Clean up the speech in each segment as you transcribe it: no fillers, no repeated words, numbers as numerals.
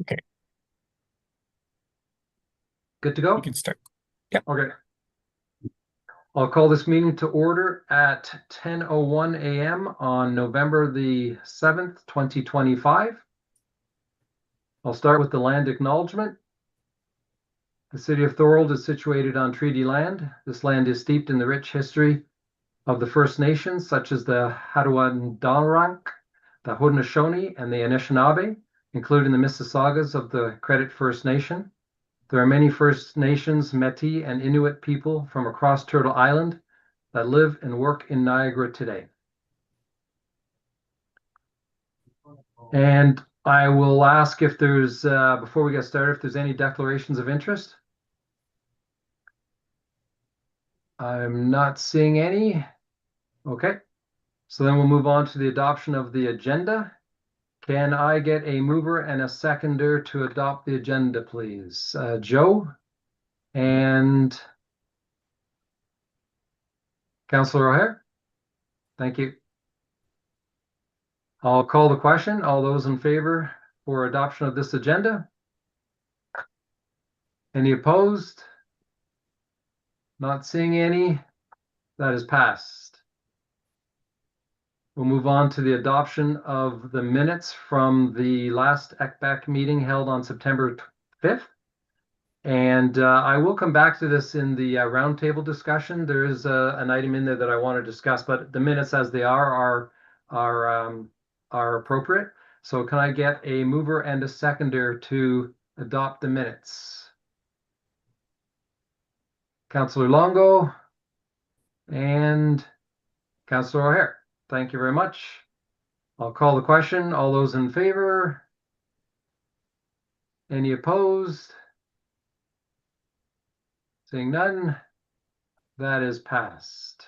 Okay, Good to go? we can start. Yep. Okay. I'll call this meeting to order at 10:01 a.m. on November the 7th, 2025. I'll start with the land acknowledgement. The city of Thorold is situated on treaty land. This land is steeped in the rich history of the First Nations, such as the Haudenosaunee, the Haudenosaunee, and the Anishinaabe, including the Mississaugas of the Credit First Nation. There are many First Nations, Métis, and Inuit people from across Turtle Island that live and work in Niagara today. And I will ask if there's, before we get started, if there's any declarations of interest. I'm not seeing any. Okay, so then we'll move on to the adoption of the agenda. Can I get a mover and a seconder to adopt the agenda, please? Joe and Councillor O'Hare? Thank you. I'll call the question. All those in favor for adoption of this agenda? Any opposed? Not seeing any. That is passed. We'll move on to the adoption of the minutes from the last ECBAC meeting held on September 5th. And I will come back to this in the roundtable discussion. There is an item in there that I want to discuss, but the minutes as they are appropriate. So can I get a mover and a seconder to adopt the minutes? Councillor Longo and Councillor O'Hare. Thank you very much. I'll call the question. All those in favor? Any opposed? Seeing none, that is passed.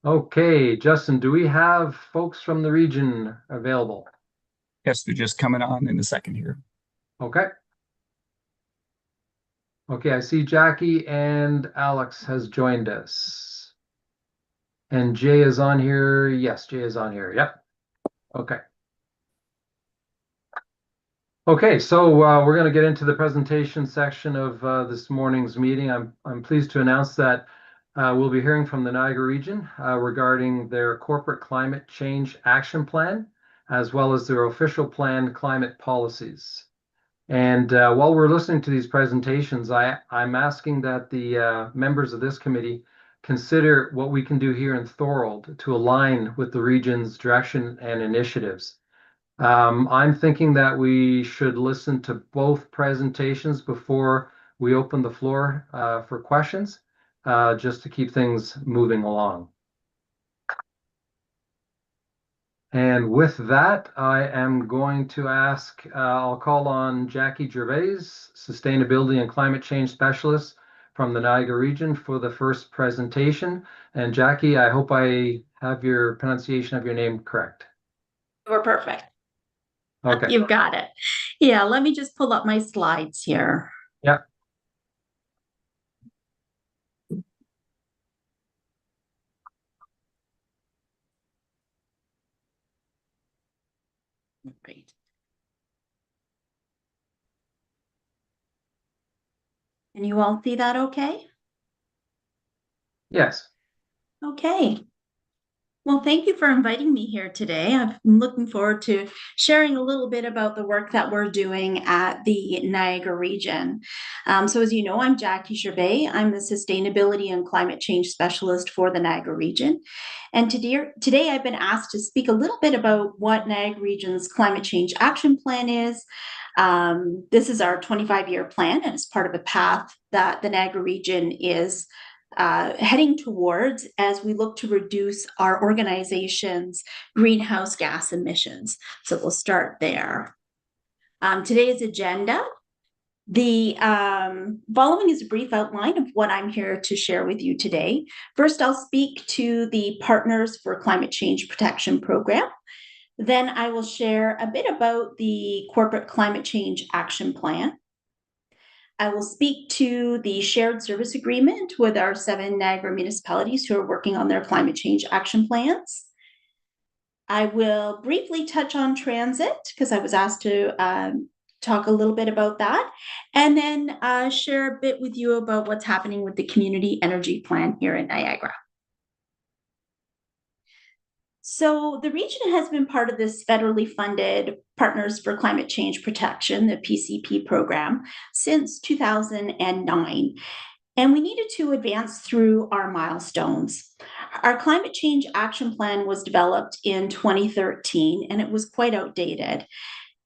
Okay, Justin, do we have folks from the region available? Yes, they're just coming on in a second here. Okay. Okay, I see Jackie and Alex has joined us. And Jay is on here. Yes, Jay is on here. Yep. Okay. Okay, so we're going to get into the presentation section of this morning's meeting. I'm pleased to announce that we'll be hearing from the Niagara region regarding their corporate climate change action plan, as well as their official plan climate policies. And while we're listening to these presentations, I'm asking that the members of this committee consider what we can do here in Thorold to align with the region's direction and initiatives. I'm thinking that we should listen to both presentations before we open the floor for questions, just to keep things moving along. And with that, I am going to ask, I'll call on Jackie Gervais, Sustainability and Climate Change Specialist from the Niagara region for the first presentation. And Jackie, I hope I have your pronunciation of your name correct. We're perfect. Okay. You've got it. Yeah, let me just pull up my slides here. Yeah. Great. Can you all see that okay? Yes. Okay. Well, thank you for inviting me here today. I'm looking forward to sharing a little bit about the work that we're doing at the Niagara region. So as you know, I'm Jackie Gervais. I'm the Sustainability and Climate Change Specialist for the Niagara region. And today I've been asked to speak a little bit about what Niagara region's climate change action plan is. This is our 25-year plan, and it's part of a path that the Niagara region is heading towards as we look to reduce our organization's greenhouse gas emissions. So we'll start there. Today's agenda. The following is a brief outline of what I'm here to share with you today. First, I'll speak to the Partners for Climate Change Protection Program. Then I will share a bit about the Corporate Climate Change Action Plan. I will speak to the shared service agreement with our 7 Niagara municipalities who are working on their climate change action plans. I will briefly touch on transit because I was asked to talk a little bit about that, and then share a bit with you about what's happening with the community energy plan here in Niagara. So the region has been part of this federally funded Partners for Climate Change Protection, the PCP program, since 2009. And we needed to advance through our milestones. Our climate change action plan was developed in 2013 and it was quite outdated.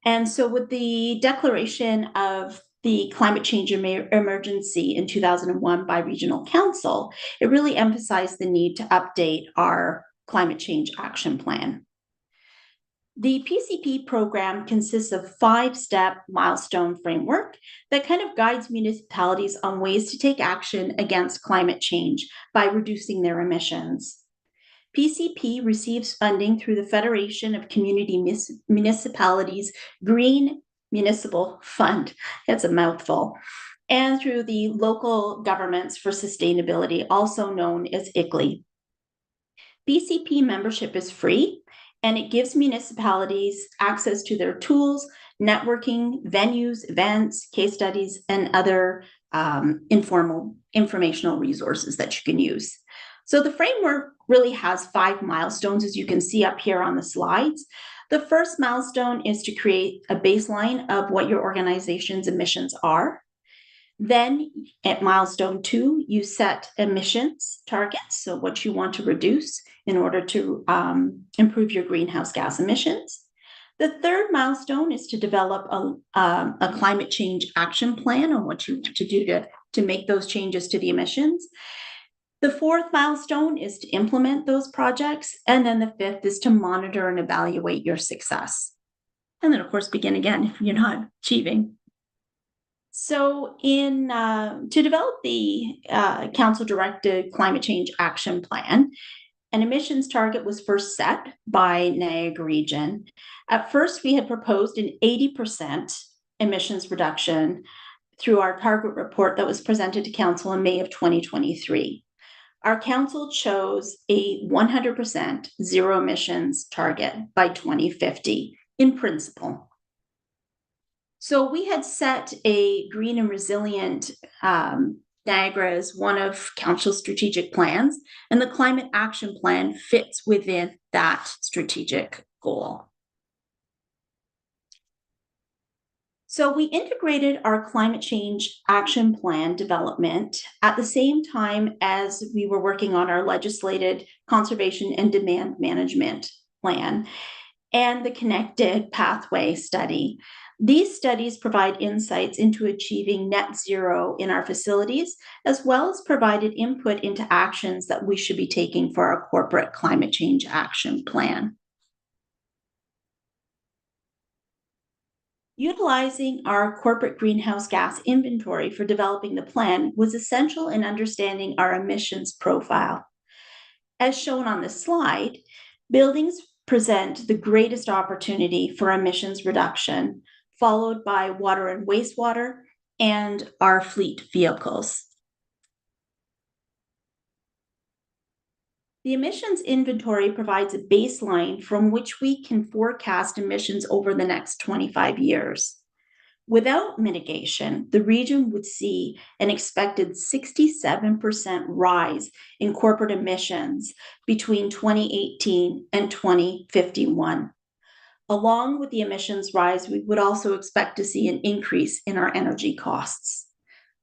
And so, with the declaration of the climate change emergency in 2001 by Regional Council, it really emphasized the need to update our climate change action plan. The PCP program consists of 5-step milestone framework that kind of guides municipalities on ways to take action against climate change by reducing their emissions. PCP receives funding through the Federation of Community Municipalities Green Municipal Fund. It's a mouthful. And through the Local Governments for Sustainability, also known as ICLEI. PCP membership is free, and it gives municipalities access to their tools, networking, venues, events, case studies, and other informational resources that you can use. So the framework really has 5 milestones, as you can see up here on the slides. The first milestone is to create a baseline of what your organization's emissions are. Then at milestone 2, you set emissions targets, so what you want to reduce in order to improve your greenhouse gas emissions. The third milestone is to develop a climate change action plan on what you want to do to make those changes to the emissions. The fourth milestone is to implement those projects. And then the fifth is to monitor and evaluate your success. And then, of course, begin again if you're not achieving. So to develop the council-directed climate change action plan, an emissions target was first set by Niagara Region. At first, we had proposed an 80% emissions reduction through our target report that was presented to council in May of 2023. Our council chose a 100% zero emissions target by 2050 in principle. So we had set a green and resilient Niagara as one of council's strategic plans, and the climate action plan fits within that strategic goal. So we integrated our climate change action plan development at the same time as we were working on our legislated conservation and demand management plan and the connected pathway study. These studies provide insights into achieving net zero in our facilities, as well as provided input into actions that we should be taking for our corporate climate change action plan. Utilizing our corporate greenhouse gas inventory for developing the plan was essential in understanding our emissions profile. As shown on this slide, buildings present the greatest opportunity for emissions reduction, followed by water and wastewater and our fleet vehicles. The emissions inventory provides a baseline from which we can forecast emissions over the next 25 years. Without mitigation, the region would see an expected 67% rise in corporate emissions between 2018 and 2051. Along with the emissions rise, we would also expect to see an increase in our energy costs.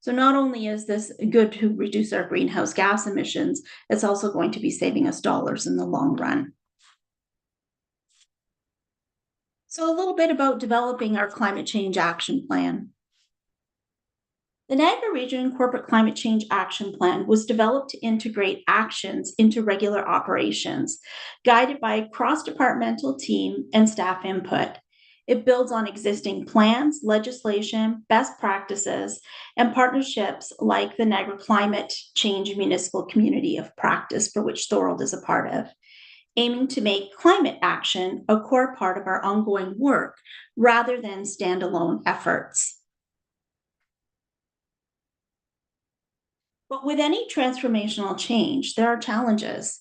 So not only is this good to reduce our greenhouse gas emissions, it's also going to be saving us dollars in the long run. So a little bit about developing our climate change action plan. The Niagara Region Corporate Climate Change Action Plan was developed to integrate actions into regular operations, guided by a cross-departmental team and staff input. It builds on existing plans, legislation, best practices, and partnerships like the Niagara Climate Change Municipal Community of Practice, for which Thorold is a part of, aiming to make climate action a core part of our ongoing work rather than standalone efforts. But with any transformational change, there are challenges.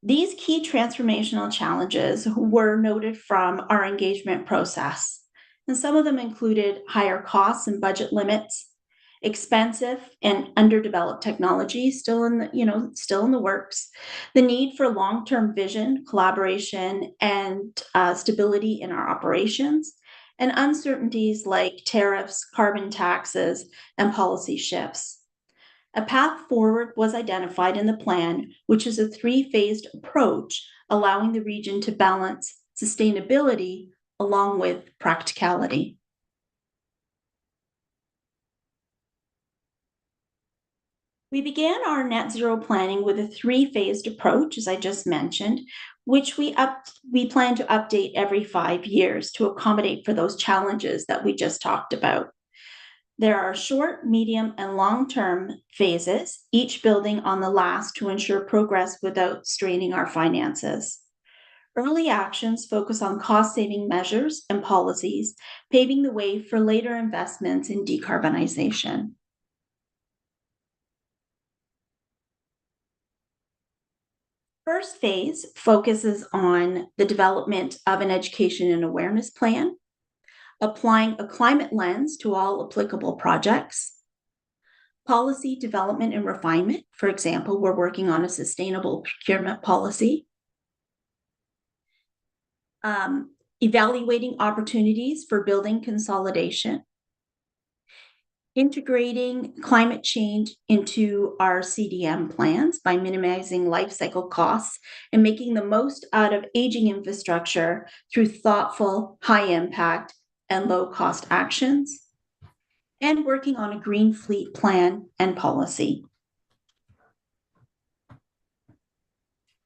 These key transformational challenges were noted from our engagement process, and some of them included higher costs and budget limits, expensive and underdeveloped technology still in the works, the need for long-term vision, collaboration, and stability in our operations, and uncertainties like tariffs, carbon taxes, and policy shifts. A path forward was identified in the plan, which is a three-phased approach, allowing the region to balance sustainability along with practicality. We began our net zero planning with a three-phased approach, as I just mentioned, which we plan to update every 5 years to accommodate for those challenges that we just talked about. There are short, medium, and long-term phases, each building on the last to ensure progress without straining our finances. Early actions focus on cost-saving measures and policies, paving the way for later investments in decarbonization. First phase focuses on the development of an education and awareness plan, applying a climate lens to all applicable projects, policy development and refinement. For example, we're working on a sustainable procurement policy, evaluating opportunities for building consolidation, integrating climate change into our CDM plans by minimizing life cycle costs and making the most out of aging infrastructure through thoughtful, high impact, and low cost actions, and working on a green fleet plan and policy.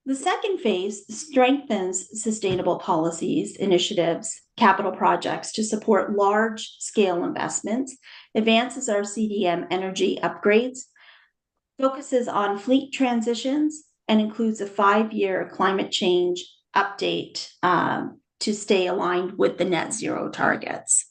The second phase strengthens sustainable policies, initiatives, capital projects to support large-scale investments, advances our CDM energy upgrades, focuses on fleet transitions, and includes a 5-year climate change update to stay aligned with the net zero targets.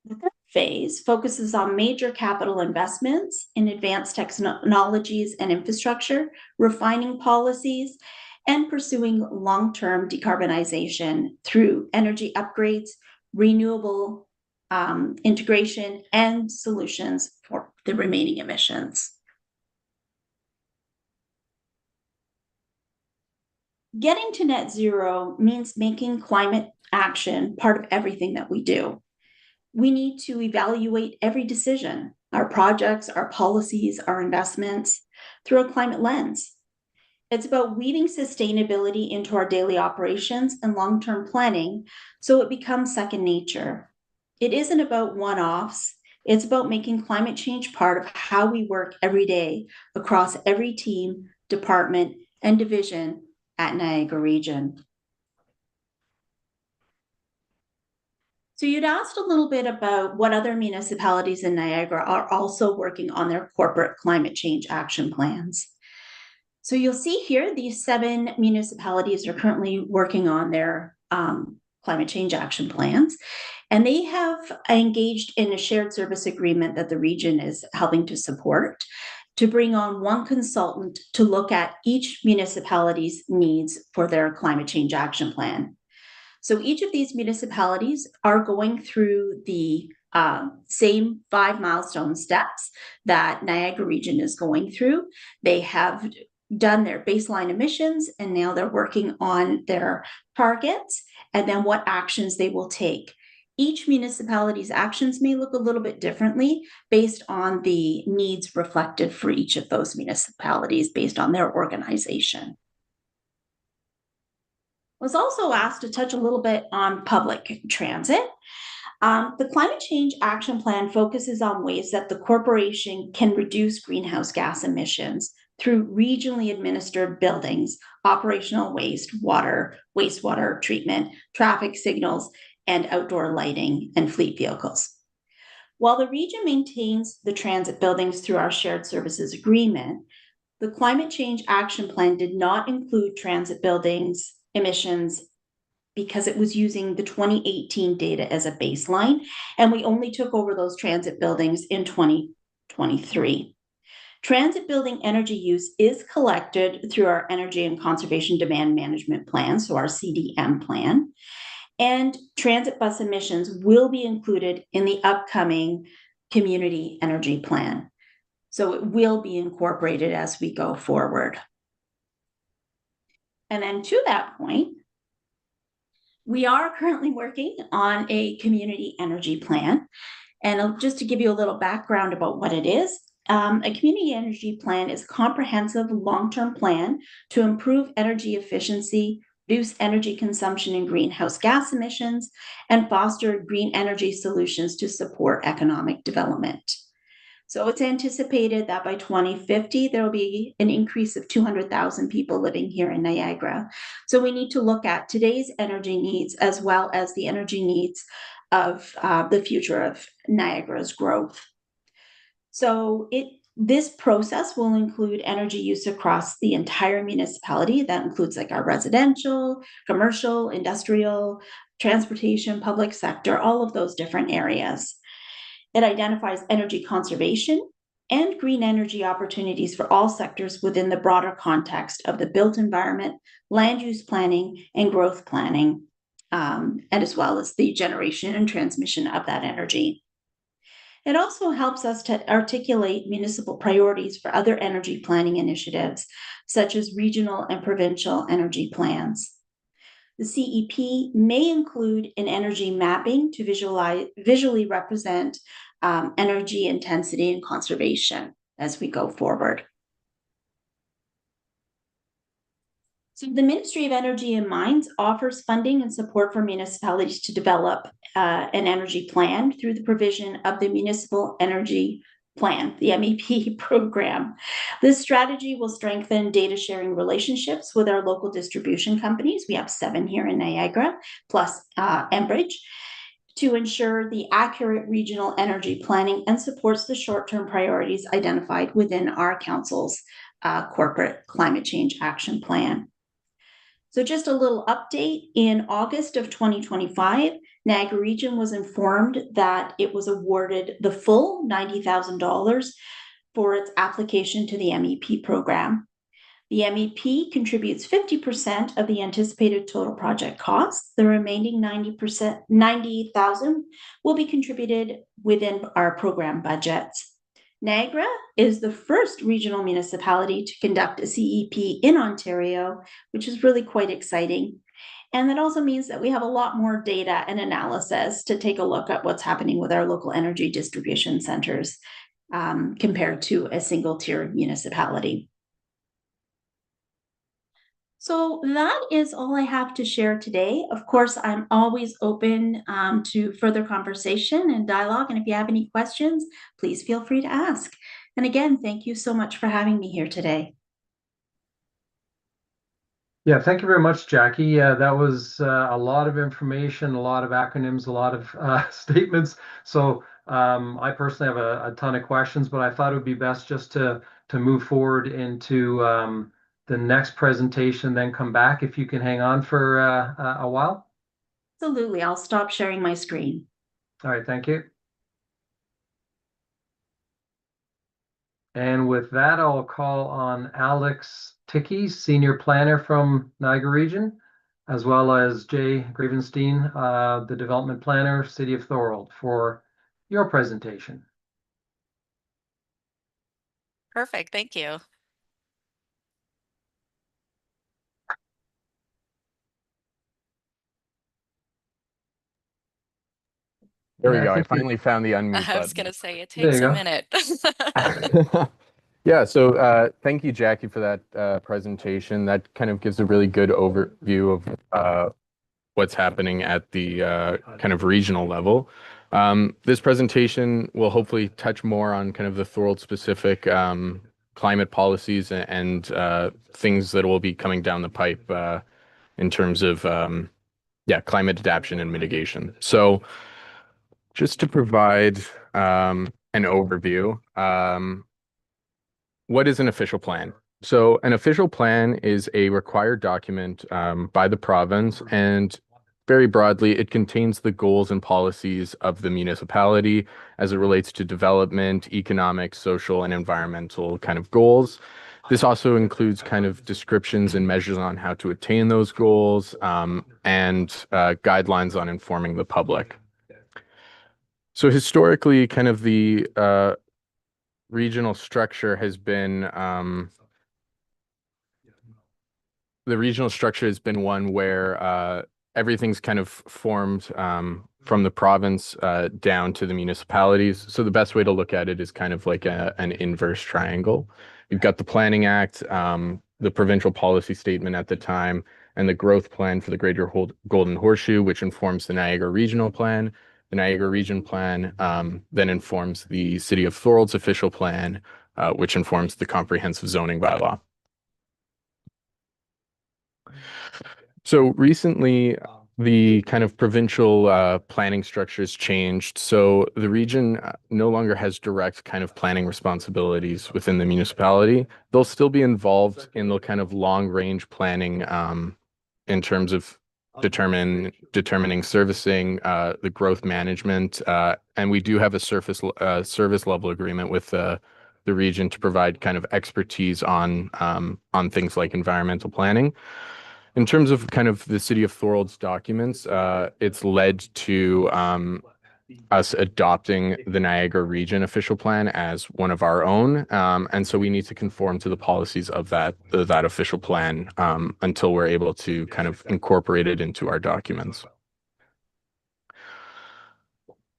The third phase focuses on major capital investments in advanced technologies and infrastructure, refining policies, and pursuing long-term decarbonization through energy upgrades, renewable integration, and solutions for the remaining emissions. Getting to net zero means making climate action part of everything that we do. We need to evaluate every decision, our projects, our policies, our investments, through a climate lens. It's about weaving sustainability into our daily operations and long-term planning so it becomes second nature. It isn't about one-offs. It's about making climate change part of how we work every day across every team, department, and division at Niagara Region. So you'd asked a little bit about what other municipalities in Niagara are also working on their corporate climate change action plans. So you'll see here, these 7 municipalities are currently working on their climate change action plans, and they have engaged in a shared service agreement that the region is helping to support to bring on one consultant to look at each municipality's needs for their climate change action plan. So each of these municipalities are going through the same 5 milestone steps that Niagara Region is going through. They have done their baseline emissions, and now they're working on their targets and then what actions they will take. Each municipality's actions may look a little bit differently based on the needs reflected for each of those municipalities based on their organization. I was also asked to touch a little bit on public transit. The Climate Change Action Plan focuses on ways that the corporation can reduce greenhouse gas emissions through regionally administered buildings, operational waste, water, wastewater treatment, traffic signals, and outdoor lighting and fleet vehicles. While the region maintains the transit buildings through our shared services agreement, the Climate Change Action Plan did not include transit buildings emissions because it was using the 2018 data as a baseline, and we only took over those transit buildings in 2023. Transit building energy use is collected through our Energy and Conservation Demand Management Plan, so our CDM plan. And transit bus emissions will be included in the upcoming Community Energy Plan. So it will be incorporated as we go forward. And then to that point, we are currently working on a community energy plan. And just to give you a little background about what it is, a community energy plan is a comprehensive long-term plan to improve energy efficiency, reduce energy consumption and greenhouse gas emissions, and foster green energy solutions to support economic development. So it's anticipated that by 2050, there will be an increase of 200,000 people living here in Niagara. So we need to look at today's energy needs as well as the energy needs of the future of Niagara's growth. So this process will include energy use across the entire municipality. That includes like our residential, commercial, industrial, transportation, public sector, all of those different areas. It identifies energy conservation and green energy opportunities for all sectors within the broader context of the built environment, land use planning, and growth planning, and as well as the generation and transmission of that energy. It also helps us to articulate municipal priorities for other energy planning initiatives, such as regional and provincial energy plans. The CEP may include an energy mapping to visually represent energy intensity and conservation as we go forward. So the Ministry of Energy and Mines offers funding and support for municipalities to develop an energy plan through the provision of the Municipal Energy Plan, the MEP program. This strategy will strengthen data sharing relationships with our local distribution companies. We have 7 here in Niagara, plus Enbridge, to ensure the accurate regional energy planning and supports the short-term priorities identified within our council's corporate climate change action plan. So just a little update, in August of 2025, Niagara Region was informed that it was awarded the full $90,000 for its application to the MEP program. The MEP contributes 50% of the anticipated total project costs. The remaining 90,000 will be contributed within our program budgets. Niagara is the first regional municipality to conduct a CEP in Ontario, which is really quite exciting. And that also means that we have a lot more data and analysis to take a look at what's happening with our local energy distribution centers compared to a single-tier municipality. So that is all I have to share today. Of course, I'm always open to further conversation and dialogue. And if you have any questions, please feel free to ask. And again, thank you so much for having me here today. Yeah, thank you very much, Jackie. That was a lot of information, a lot of acronyms, a lot of statements. So I personally have a ton of questions, but I thought it would be best just to move forward into the next presentation, then come back if you can hang on for a while. Absolutely. I'll stop sharing my screen. All right, thank you. And with that, I'll call on Alex Ticky, Senior Planner from Niagara Region, as well as Jay Gravenstein, the Development Planner, City of Thorold, for your presentation. Perfect, thank you. There we Yeah, go. I think finally found the unmute button. I was gonna say it There takes you a go. minute. Yeah, so thank you, Jackie, for that presentation. That kind of gives a really good overview of what's happening at the kind of regional level. This presentation will hopefully touch more on kind of the Thorold specific climate policies and things that will be coming down the pipe in terms of climate adaptation and mitigation. So just to provide an overview, what is an official plan? So an official plan is a required document by the province, and very broadly, it contains the goals and policies of the municipality as it relates to development, economic, social, and environmental kind of goals. This also includes kind of descriptions and measures on how to attain those goals, and guidelines on informing the public. So historically, kind of the regional structure has been one where everything's kind of formed from the province down to the municipalities. So the best way to look at it is kind of like an inverse triangle. You've got the Planning Act, the provincial policy statement at the time, and the growth plan for the Greater Golden Horseshoe, which informs the Niagara Regional Plan. The Niagara Region Plan then informs the City of Thorold's official plan, which informs the comprehensive zoning bylaw. So recently, the kind of provincial planning structures changed. So the region no longer has direct kind of planning responsibilities within the municipality. They'll still be involved in the kind of long-range planning in terms of determining servicing, the growth management, and we do have a service level agreement with the region to provide kind of expertise on things like environmental planning. In terms of kind of the City of Thorold's documents, it's led to us adopting the Niagara Region official plan as one of our own. And so we need to conform to the policies of that official plan until we're able to kind of incorporate it into our documents.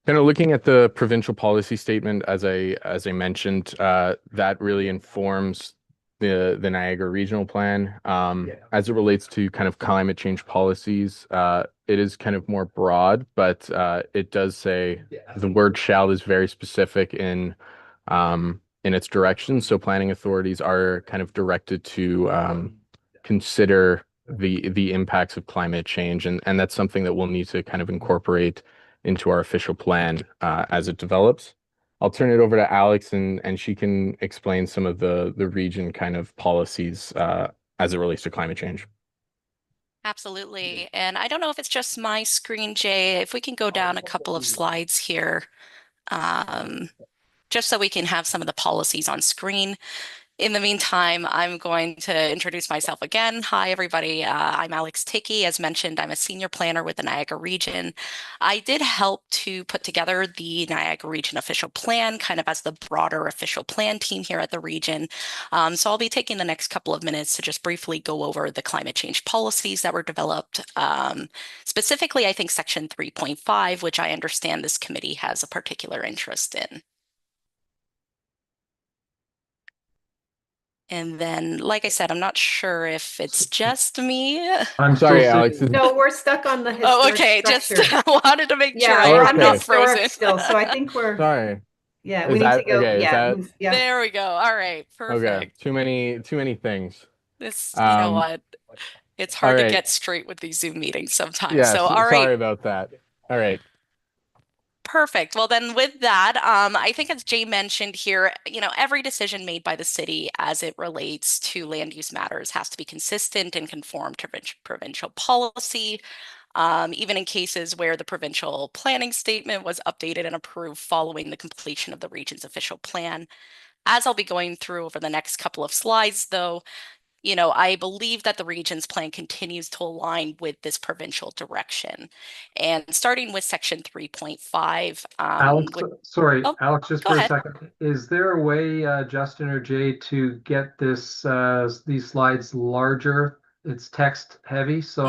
Kind of looking at the provincial policy statement, as I mentioned, that really informs the Niagara Regional Plan. As it relates to kind of climate change policies, it is kind of more broad, but it does say the word shall is very specific in its direction. So planning authorities are kind of directed to consider the impacts of climate change, and that's something that we'll need to kind of incorporate into our official plan as it develops. I'll turn it over to Alex and she can explain some of the region kind of policies as it relates to climate change. Absolutely. And I don't know if it's just my screen, Jay, if we can go down a couple of slides here, just so we can have some of the policies on screen. In the meantime, I'm going to introduce myself again. Hi, everybody. I'm Alex Tickey. As mentioned, I'm a senior planner with the Niagara Region. I did help to put together the Niagara Region official plan, kind of as the broader official plan team here at the region. So I'll be taking the next couple of minutes to just briefly go over the climate change policies that were developed. Specifically, I think Section 3.5, which I understand this committee has a particular interest in. And then, like I said, I'm not sure if it's just me. I'm Sorry, still Alex. sitting- No, we're stuck on the Oh, historic okay. Just structure. wanted to make sure Yeah, I we're am on not historic frozen. still, so I think we're, Sorry. yeah, Is we need that- to go, okay, is yeah, that- move- yeah. There we go. All right. Okay. Perfect. Too many things. This, you know what? It's hard all to right. get straight with these Zoom meetings sometimes. Yes. So, all Sorry right. about that. All right. Perfect. Well, then with that, I think as Jay mentioned here, you know, every decision made by the city as it relates to land use matters has to be consistent and conform to provincial policy. Even in cases where the provincial planning statement was updated and approved following the completion of the region's official plan. As I'll be going through over the next couple of slides, though, you know, I believe that the region's plan continues to align with this provincial direction. And starting with Section 3.5. Alex, sorry, Oh, Alex, just go for a ahead. second. Is there a way, Justin or Jay, to get these slides larger? It's text heavy, so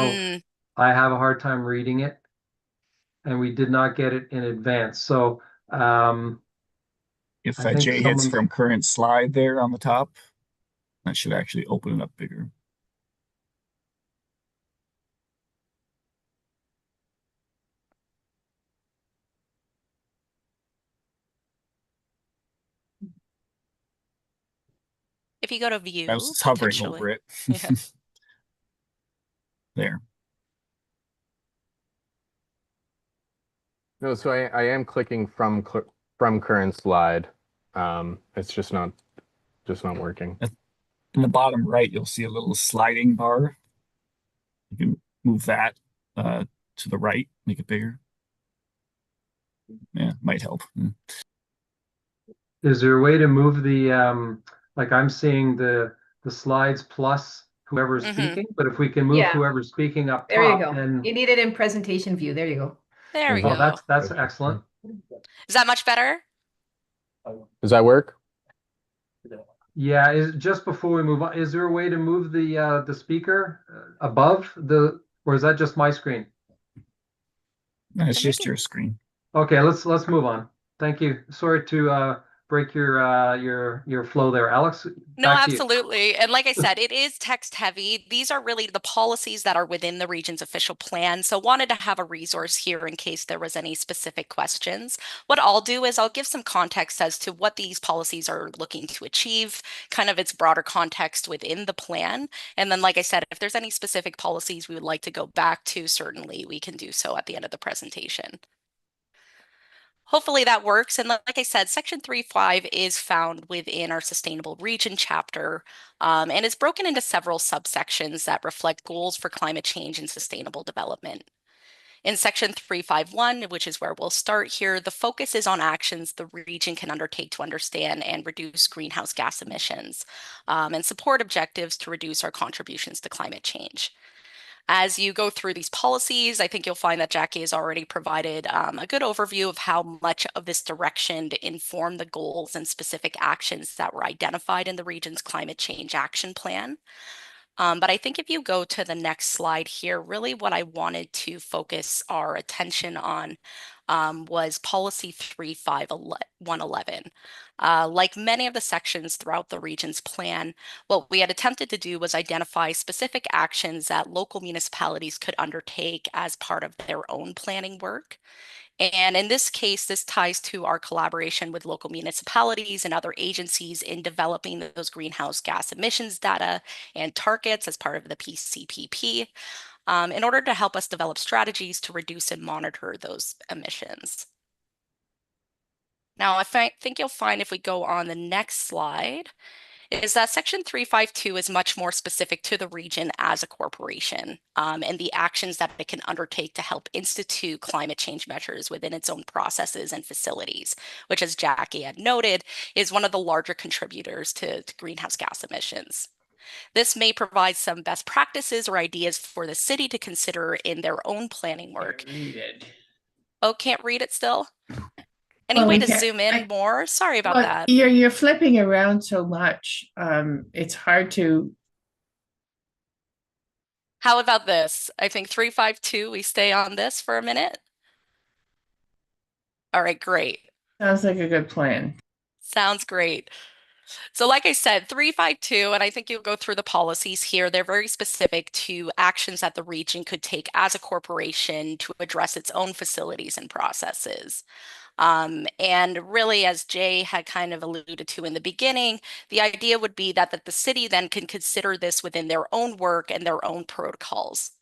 I have a hard time reading it. And we did not get it in advance. So If I think Jay hits someone's- from current slide there on the top, that should actually open it up bigger. If you go to view, I was just hovering potentially. over it. Yeah. There. No, so I am clicking from current slide. It's just not working. In the bottom right, you'll see a little sliding bar. You can move that to to the right, make it bigger. Yeah, might help. Is there a way to move the, like I'm seeing the slides plus whoever's Mhm. speaking, but if we can move Yeah. whoever's speaking up There you top, go. then, You need it in presentation view. There you go. There we well, go. that's excellent. Is that much better? Does that work? Yeah, is just before we move on, is there a way to move the speaker above the, or is that just my screen? No, it's So just maybe- your screen. Okay, let's move on. Thank you. Sorry to break your flow there, Alex. No, Back to you. absolutely. And like I said, it is text heavy. These are really the policies that are within the region's official plan. So wanted to have a resource here in case there was any specific questions. What I'll do is I'll give some context as to what these policies are looking to achieve, kind of its broader context within the plan. And then, like I said, if there's any specific policies we would like to go back to, certainly we can do so at the end of the presentation. Hopefully that works. And like I said, Section 3.5 is found within our Sustainable Region chapter, and it's broken into several subsections that reflect goals for climate change and sustainable development. In Section 3.5.1, which is where we'll start here, the focus is on actions the region can undertake to understand and reduce greenhouse gas emissions, and support objectives to reduce our contributions to climate change. As you go through these policies, I think you'll find that Jackie has already provided a good overview of how much of this direction to inform the goals and specific actions that were identified in the region's climate change action plan. But I think if you go to the next slide here, really what I wanted to focus our attention on was policy 3.5.111. Like many of the sections throughout the region's plan, what we had attempted to do was identify specific actions that local municipalities could undertake as part of their own planning work. And in this case, this ties to our collaboration with local municipalities and other agencies in developing those greenhouse gas emissions data and targets as part of the PCPP, in order to help us develop strategies to reduce and monitor those emissions. Now, I think you'll find if we go on the next slide, is that Section 3.5.2 is much more specific to the region as a corporation, and the actions that it can undertake to help institute climate change measures within its own processes and facilities, which, as Jackie had noted, is one of the larger contributors to greenhouse gas emissions. This may provide some best practices or ideas for the city to consider in their own planning work. Oh, can't read it still? Any Well, way we to can't- zoom in more? Sorry about Well, that. you're flipping around so much. It's hard to. How about this? I think 3.5.2, we stay on this for a minute. All right, great. Sounds like a good plan. Sounds great. So like I said, 3.5.2, and I think you'll go through the policies here, they're very specific to actions that the region could take as a corporation to address its own facilities and processes. And really, as Jay had kind of alluded to in the beginning, the idea would be that the city then can consider this within their own work and their own protocols.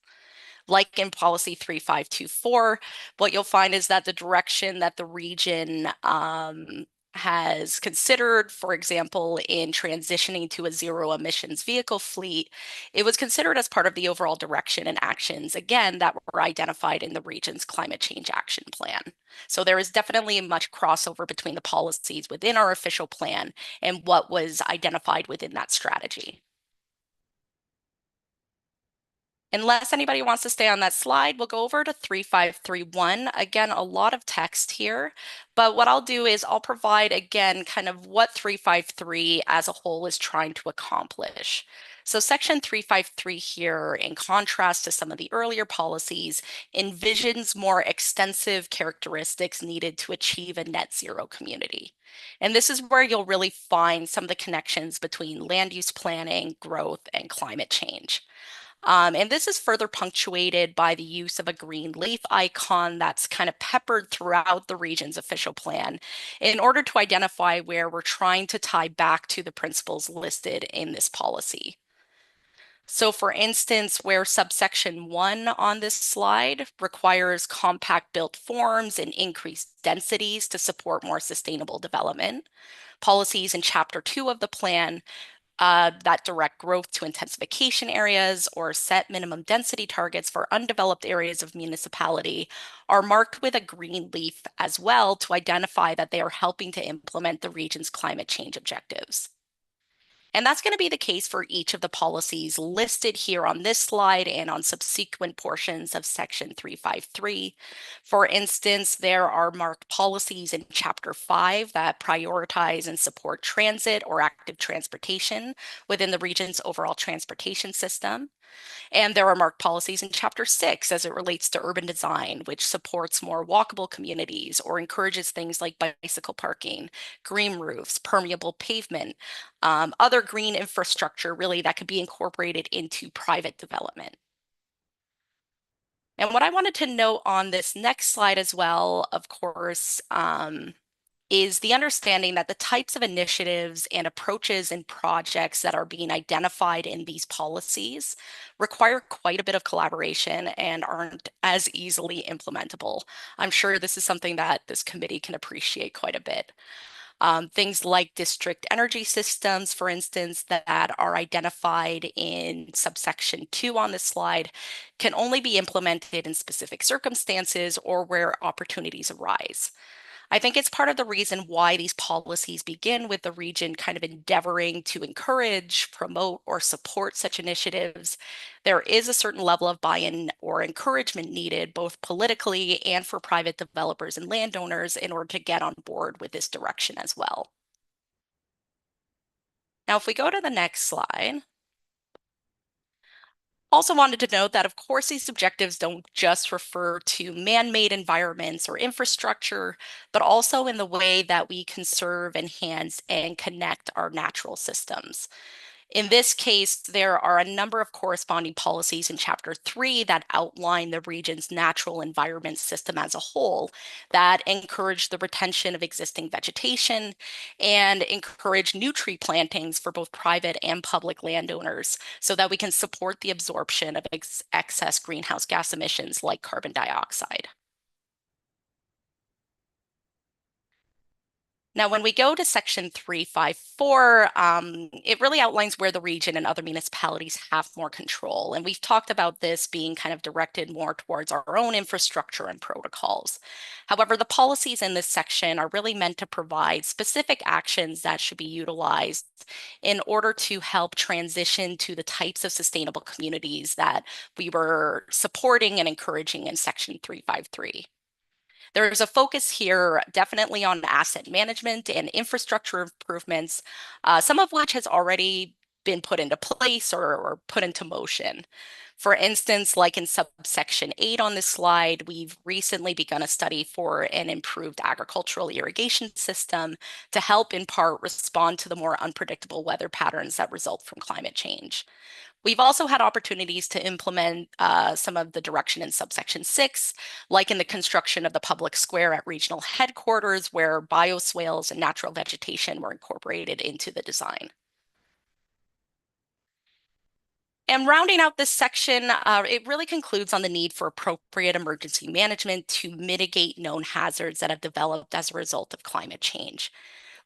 Like in policy 3.5.2.4, what you'll find is that the direction that the region has considered, for example, in transitioning to a zero emissions vehicle fleet, it was considered as part of the overall direction and actions, again, that were identified in the region's climate change action plan. So there is definitely much crossover between the policies within our official plan and what was identified within that strategy. Unless anybody wants to stay on that slide, we'll go over to 3.5.3.1. Again, a lot of text here, but what I'll do is I'll provide again kind of what 3.5.3 as a whole is trying to accomplish. So section 3.5.3 here, in contrast to some of the earlier policies, envisions more extensive characteristics needed to achieve a net zero community. And this is where you'll really find some of the connections between land use planning, growth, and climate change. And this is further punctuated by the use of a green leaf icon that's kind of peppered throughout the region's official plan in order to identify where we're trying to tie back to the principles listed in this policy. So for instance, where subsection 1 on this slide requires compact built forms and increased densities to support more sustainable development, policies in chapter 2 of the plan that direct growth to intensification areas or set minimum density targets for undeveloped areas of municipality are marked with a green leaf as well to identify that they are helping to implement the region's climate change objectives. And that's going to be the case for each of the policies listed here on this slide and on subsequent portions of Section 353. For instance, there are marked policies in Chapter 5 that prioritize and support transit or active transportation within the region's overall transportation system. And there are marked policies in Chapter 6 as it relates to urban design, which supports more walkable communities or encourages things like bicycle parking, green roofs, permeable pavement, other green infrastructure really that could be incorporated into private development. And what I wanted to note on this next slide as well, of course, is the understanding that the types of initiatives and approaches and projects that are being identified in these policies require quite a bit of collaboration and aren't as easily implementable. I'm sure this is something that this committee can appreciate quite a bit. Things like district energy systems, for instance, that are identified in subsection 2 on this slide, can only be implemented in specific circumstances or where opportunities arise. I think it's part of the reason why these policies begin with the region kind of endeavoring to encourage, promote, or support such initiatives. There is a certain level of buy-in or encouragement needed, both politically and for private developers and landowners, in order to get on board with this direction as well. Now, if we go to the next slide. Also wanted to note that, of course, these objectives don't just refer to man-made environments or infrastructure, but also in the way that we conserve, enhance, and connect our natural systems. In this case, there are a number of corresponding policies in Chapter 3 that outline the region's natural environment system as a whole that encourage the retention of existing vegetation and encourage new tree plantings for both private and public landowners so that we can support the absorption of excess greenhouse gas emissions like carbon dioxide. Now, when we go to Section 354, it really outlines where the region and other municipalities have more control. And we've talked about this being kind of directed more towards our own infrastructure and protocols. However, the policies in this section are really meant to provide specific actions that should be utilized in order to help transition to the types of sustainable communities that we were supporting and encouraging in Section 353. There's a focus here definitely on asset management and infrastructure improvements, some of which has already been put into place or put into motion. For instance, like in subsection 8 on this slide, we've recently begun a study for an improved agricultural irrigation system to help in part respond to the more unpredictable weather patterns that result from climate change. We've also had opportunities to implement some of the direction in subsection 6, like in the construction of the public square at regional headquarters, where bioswales and natural vegetation were incorporated into the design. And rounding out this section, it really concludes on the need for appropriate emergency management to mitigate known hazards that have developed as a result of climate change,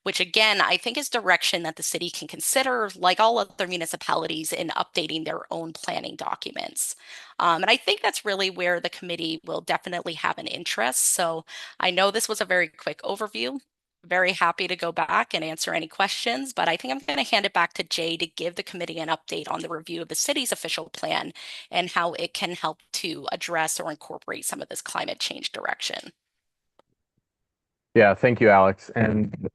which again, I think is direction that the city can consider, like all other municipalities, in updating their own planning documents. And I think that's really where the committee will definitely have an interest. So I know this was a very quick overview. Very happy to go back and answer any questions, but I think I'm going to hand it back to Jay to give the committee an update on the review of the city's official plan and how it can help to address or incorporate some of this climate change direction. Yeah, thank you, Alex. And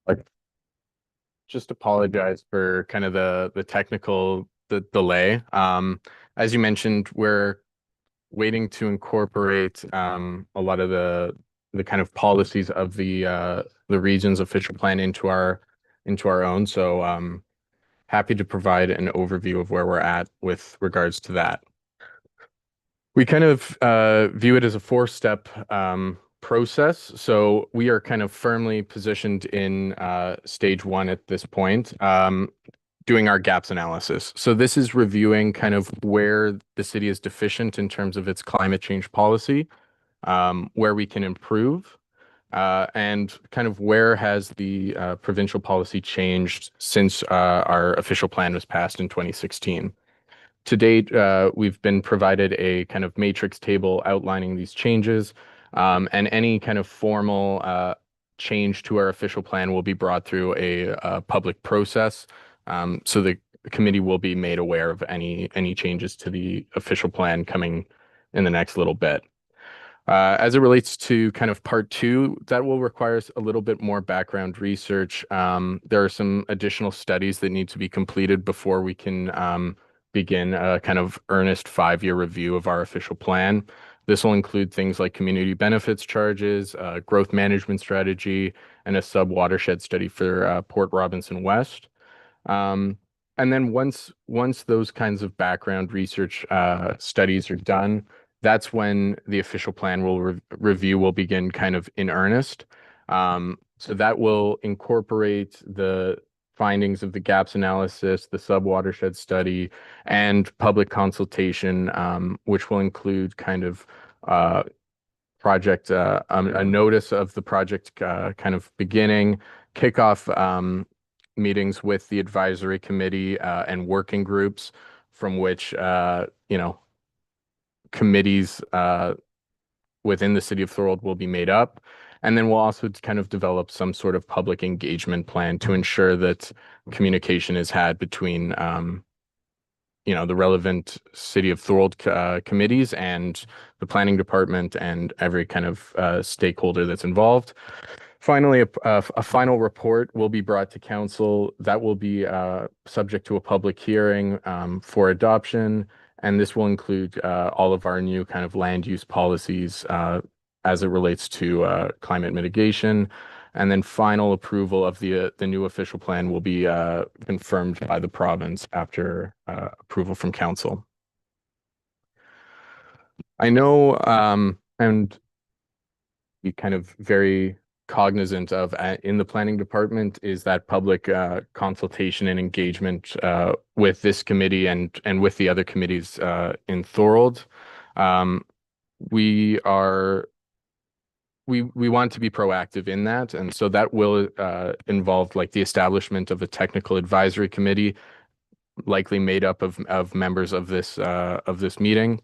like, just apologize for kind of the technical delay. As you mentioned, we're waiting to incorporate a lot of the kind of policies of the region's official plan into our own. So happy to provide an overview of where we're at with regards to that. We kind of view it as a 4-step process. So we are kind of firmly positioned in stage 1 at this point, doing our gaps analysis. So this is reviewing kind of where the city is deficient in terms of its climate change policy, where we can improve, and kind of where has the provincial policy changed since our official plan was passed in 2016. To date, we've been provided a kind of matrix table outlining these changes, and any kind of formal change to our official plan will be brought through a public process. So the committee will be made aware of any changes to the official plan coming in the next little bit. As it relates to kind of part two, that will require a little bit more background research. There are some additional studies that need to be completed before we can begin a kind of earnest 5-year review of our official plan. This will include things like community benefits charges, growth management strategy, and a sub-watershed study for Port Robinson West. And then once those kinds of background research studies are done, that's when the official plan review will begin kind of in earnest. So that will incorporate the findings of the gaps analysis, the sub-watershed study, and public consultation, which will include kind of project, a notice of the project kind of beginning, kickoff meetings with the advisory committee and working groups from which, committees within the city of Thorold will be made up. And then we'll also kind of develop some sort of public engagement plan to ensure that communication is had between, the relevant city of Thorold committees and the planning department and every kind of stakeholder that's involved. Finally, a final report will be brought to council that will be subject to a public hearing for adoption. And this will include all of our new kind of land use policies as it relates to climate mitigation. And then final approval of the new official plan will be confirmed by the province after approval from council. I know, and be kind of very cognizant of in the planning department is that public consultation and engagement with this committee and with the other committees in Thorold. We want to be proactive in that, and so that will involve like the establishment of a technical advisory committee, likely made up of members of this meeting.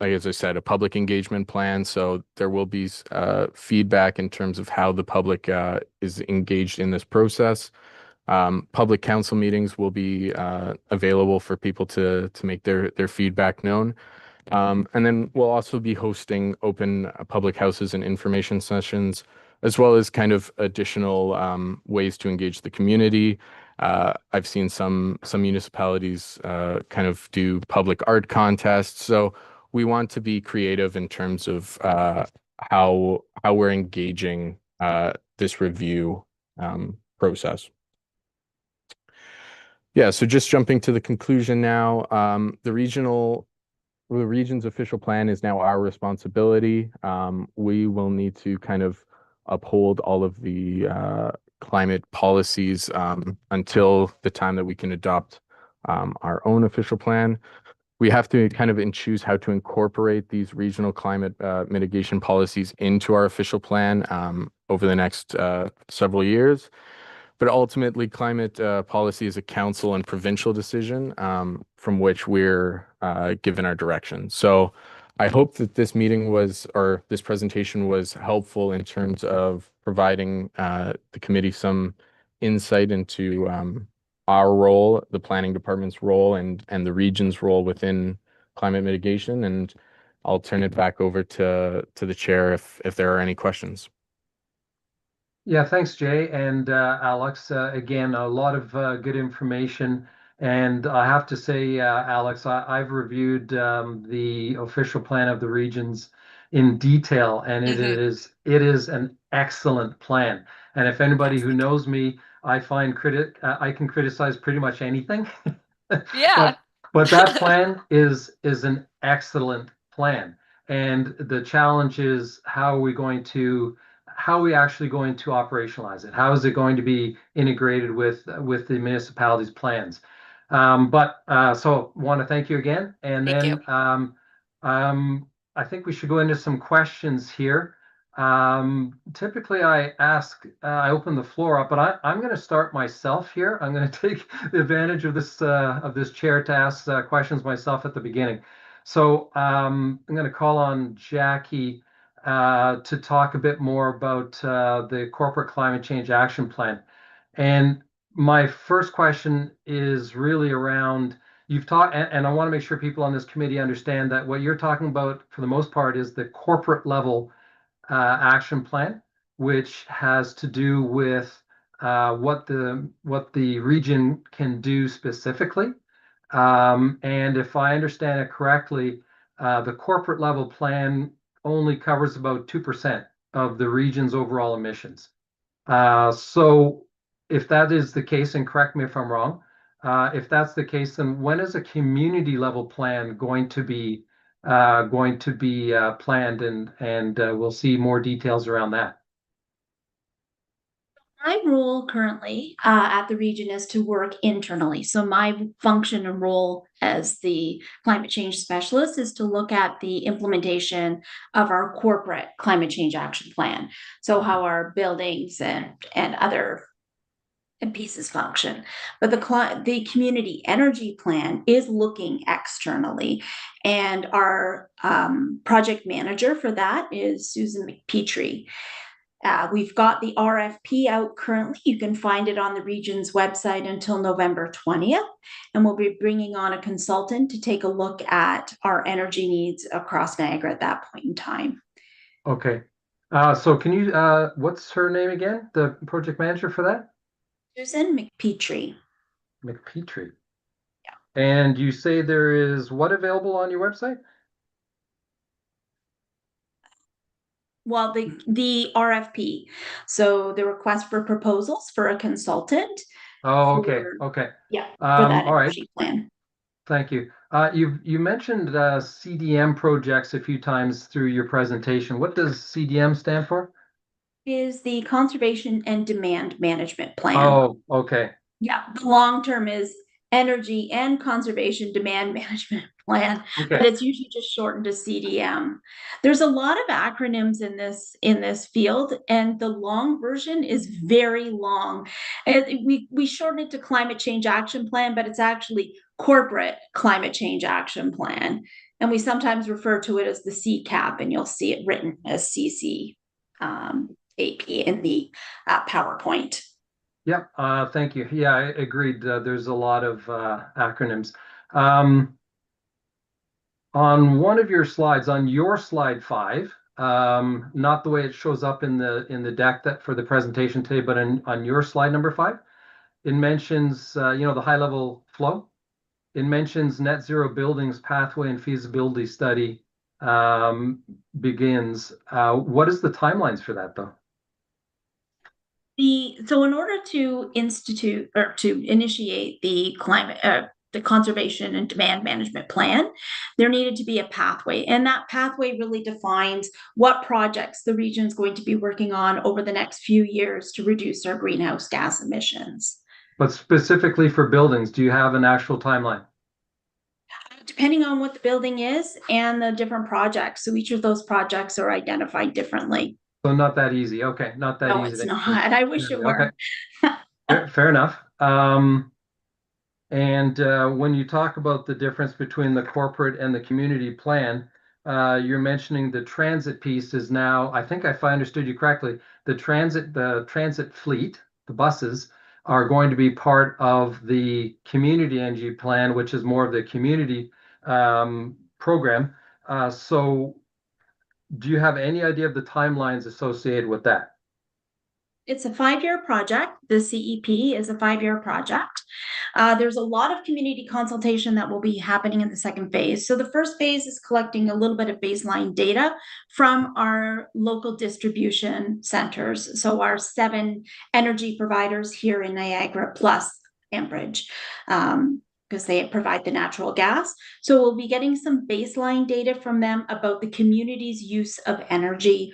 Like as I said, a public engagement plan. So there will be feedback in terms of how the public is engaged in this process. Public council meetings will be available for people to make their feedback known. And then we'll also be hosting open public houses and information sessions, as well as kind of additional ways to engage the community. I've seen some municipalities kind of do public art contests. So we want to be creative in terms of how we're engaging this review process. Yeah, so just jumping to the conclusion now, the region's official plan is now our responsibility. We will need to kind of uphold all of the climate policies until the time that we can adopt our own official plan. We have to kind of choose how to incorporate these regional climate mitigation policies into our official plan over the next several years. But ultimately, climate policy is a council and provincial decision from which we're given our direction. So I hope that this this presentation was helpful in terms of providing the committee some insight into our role, the planning department's role, and the region's role within climate mitigation. And I'll turn it back over to the chair if there are any questions. Yeah, thanks, Jay and Alex. Again, a lot of good information. And I have to say, Alex, I've reviewed the official plan of the regions in detail, and it is an excellent plan. And if anybody who knows me, I can criticize pretty much anything. Yeah. But that plan is an excellent plan. And the challenge is how are we actually going to operationalize it? How is it going to be integrated with the municipality's plans? So want to thank you again. And Thank then I think we should go into some questions here. Typically I open the floor up, but I'm going to start myself here. I'm going to take the advantage of this chair to ask questions myself at the beginning. So I'm going to call on Jackie to talk a bit more about the Corporate Climate Change Action Plan. And my first question is really around you've talked, and I want to make sure people on this committee understand that what you're talking about for the most part is the corporate level action plan, which has to do with what the region can do specifically. And if I understand it correctly, the corporate level plan only covers about 2% of the region's overall emissions. So if that is the case, and correct me if I'm wrong, if that's the case, then when is a community level plan going to be planned, and we'll see more details around that. My role currently at the region is to work internally. So my function and role as the climate change specialist is to look at the implementation of our corporate climate change action plan. So how our buildings and other pieces function. But the community energy plan is looking externally, and our project manager for that is Susan McPetrie. We've got the RFP out currently. You can find it on the region's website until November 20th. And we'll be bringing on a consultant to take a look at our energy needs across Niagara at that point in time. Okay. So can you, what's her name again? The project manager for that? Susan McPetrie. McPetrie. Yeah. And you say there is what available on your website? Well, the RFP, so the request for proposals for a consultant. Oh, okay, for- okay. Yeah, for that All right. energy plan. Thank you. You mentioned CDM projects a few times through your presentation. What does CDM stand for? Is the conservation and demand management plan. Oh, okay. Yeah, the long term is energy and conservation demand management plan, but Okay. it's usually just shortened to CDM. There's a lot of acronyms in this field, and the long version is very long. And we shorten it to climate change action plan, but it's actually corporate climate change action plan. And we sometimes refer to it as the CCAP, and you'll see it written as CC AP in the PowerPoint. Yep. Thank you. Yeah, I agreed. There's a lot of acronyms. On one of your slides, on your slide 5, not the way it shows up in the deck that for the presentation today, but on your slide number 5, it mentions the high level flow. It mentions net zero buildings pathway and feasibility study begins. What is the timelines for that though? So in order to institute or to initiate the conservation and demand management plan, there needed to be a pathway. And that pathway really defines what projects the region is going to be working on over the next few years to reduce our greenhouse gas emissions. But specifically for buildings, do you have an actual timeline? Depending on what the building is and the different projects. So each of those projects are identified differently. So not that easy. Okay, not that No, easy. it's not. I wish it were. Okay. Fair enough. And when you talk about the difference between the corporate and the community plan, you're mentioning the transit piece is now, I think if I understood you correctly, the transit fleet, the buses, are going to be part of the community energy plan, which is more of the community program. So do you have any idea of the timelines associated with that? It's a 5-year project. The CEP is a 5-year project. There's a lot of community consultation that will be happening in the second phase. So the first phase is collecting a little bit of baseline data from our local distribution centers. So our 7 energy providers here in Niagara plus Ambridge. Because they provide the natural gas. So we'll be getting some baseline data from them about the community's use of energy.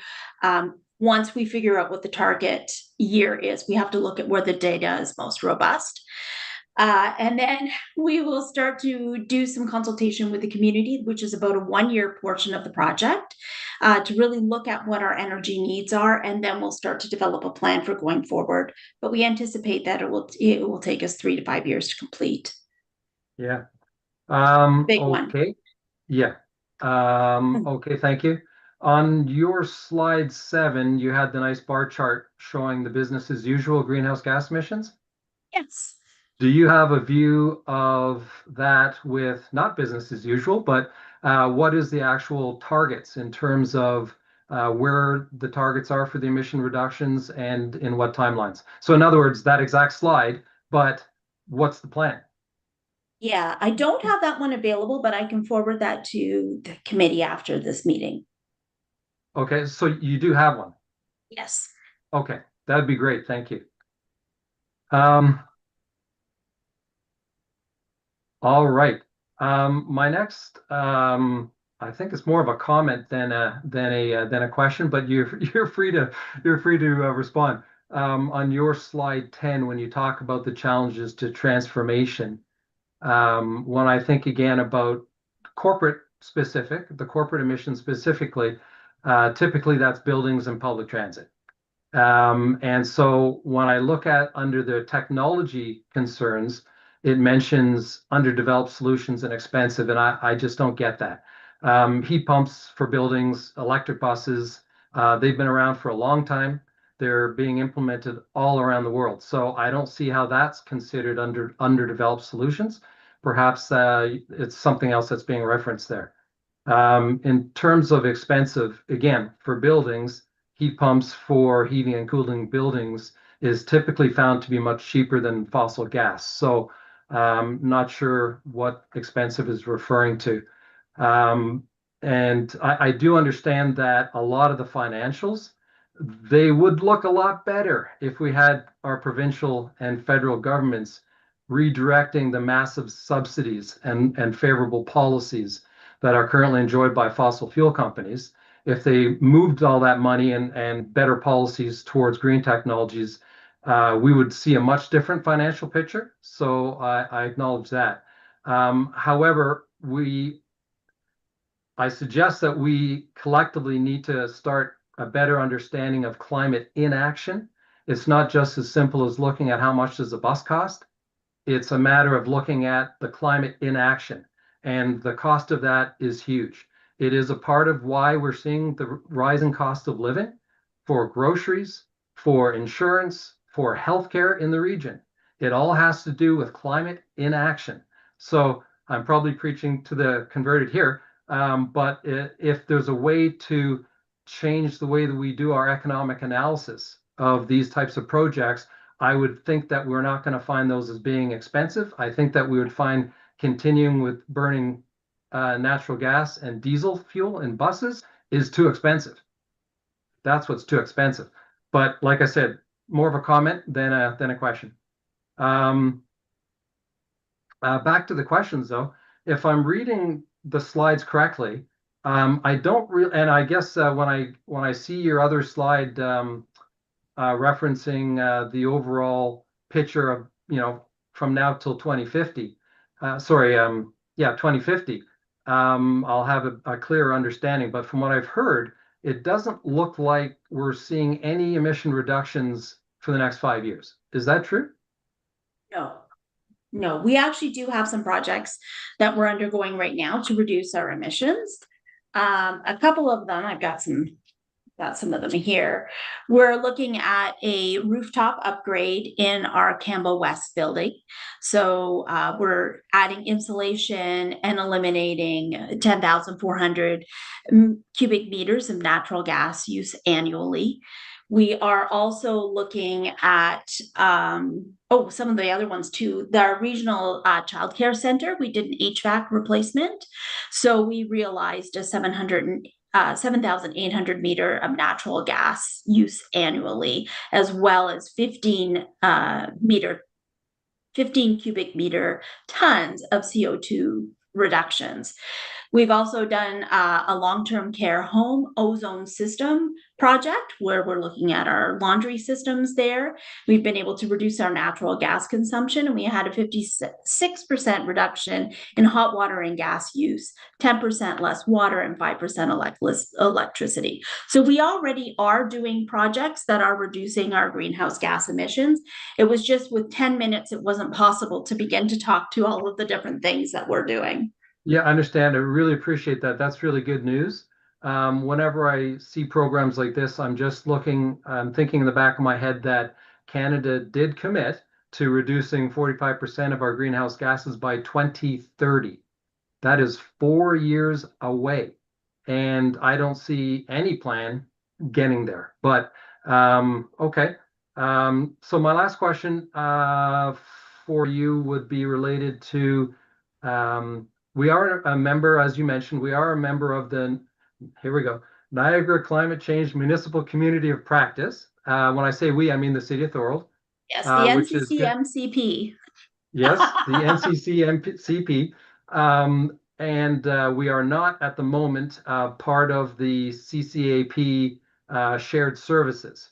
Once we figure out what the target year is, we have to look at where the data is most robust. And then we will start to do some consultation with the community, which is about a 1-year portion of the project. to really look at what our energy needs are, and then we'll start to develop a plan for going forward. But we anticipate that it will take us 3 to 5 years to complete. Yeah. Big one. Okay. Yeah. Okay, thank you. On your slide 7, you had the nice bar chart showing the business as usual greenhouse gas emissions. Yes. Do you have a view of that with not business as usual, but what is the actual targets in terms of where the targets are for the emission reductions and in what timelines? So in other words, that exact slide, but what's the plan? Yeah, I don't have that one available, but I can forward that to the committee after this meeting. Okay, so you do have one. Yes. Okay, that'd be great. Thank you. All right. My next, I think it's more of a comment than a question, but you're free to respond. On your slide 10, when you talk about the challenges to transformation, when I think again about the corporate emissions specifically, typically that's buildings and public transit. And so when I look at under the technology concerns, it mentions underdeveloped solutions and expensive, and I just don't get that. Heat pumps for buildings, electric buses, they've been around for a long time. They're being implemented all around the world. So I don't see how that's considered underdeveloped solutions. Perhaps it's something else that's being referenced there. In terms of expensive, again, for buildings, heat pumps for heating and cooling buildings is typically found to be much cheaper than fossil gas. So not sure what expensive is referring to. And I do understand that a lot of the financials, they would look a lot better if we had our provincial and federal governments redirecting the massive subsidies and favorable policies that are currently enjoyed by fossil fuel companies. If they moved all that money and better policies towards green technologies, we would see a much different financial picture. So I acknowledge that. However, I suggest that we collectively need to start a better understanding of climate inaction. It's not just as simple as looking at how much does a bus cost. It's a matter of looking at the climate inaction, and the cost of that is huge. It is a part of why we're seeing the rising cost of living for groceries, for insurance, for healthcare in the region. It all has to do with climate inaction. So I'm probably preaching to the converted here, but if there's a way to change the way that we do our economic analysis of these types of projects, I would think that we're not going to find those as being expensive. I think that we would find continuing with burning natural gas and diesel fuel in buses is too expensive. That's what's too expensive. But like I said, more of a comment than a question. Back to the questions though. If I'm reading the slides correctly, I don't really, and I guess when I see your other slide referencing the overall picture of, from now till 2050. 2050. I'll have a clearer understanding. But from what I've heard, it doesn't look like we're seeing any emission reductions for the next 5 years. Is that true? No, we actually do have some projects that we're undergoing right now to reduce our emissions. A couple of them, I've got some of them here. We're looking at a rooftop upgrade in our Campbell West building. So we're adding insulation and eliminating 10,400 cubic meters of natural gas use annually. We are also looking at, some of the other ones too. The regional childcare center, we did an HVAC replacement. So we realized a 7,800 meter of natural gas use annually, as well as 15 cubic meter tons of CO2 reductions. We've also done a long-term care home ozone system project where we're looking at our laundry systems there. We've been able to reduce our natural gas consumption, and we had a 56% reduction in hot water and gas use, 10% less water, and 5% electricity. So we already are doing projects that are reducing our greenhouse gas emissions. It was just with 10 minutes, it wasn't possible to begin to talk to all of the different things that we're doing. Yeah, I understand. I really appreciate that. That's really good news. Whenever I see programs like this, I'm thinking in the back of my head that Canada did commit to reducing 45% of our greenhouse gases by 2030. That is 4 years away. And I don't see any plan getting there. But okay. So my last question for you would be related to we are a member, as you mentioned, we are a member of the, here we go, Niagara Climate Change Municipal Community of Practice. When I say we, I mean the City of Thorold. Yes, the Which is good. NCCMCP. Yes, the NCCMCP. And we are not at the moment part of the CCAP shared services.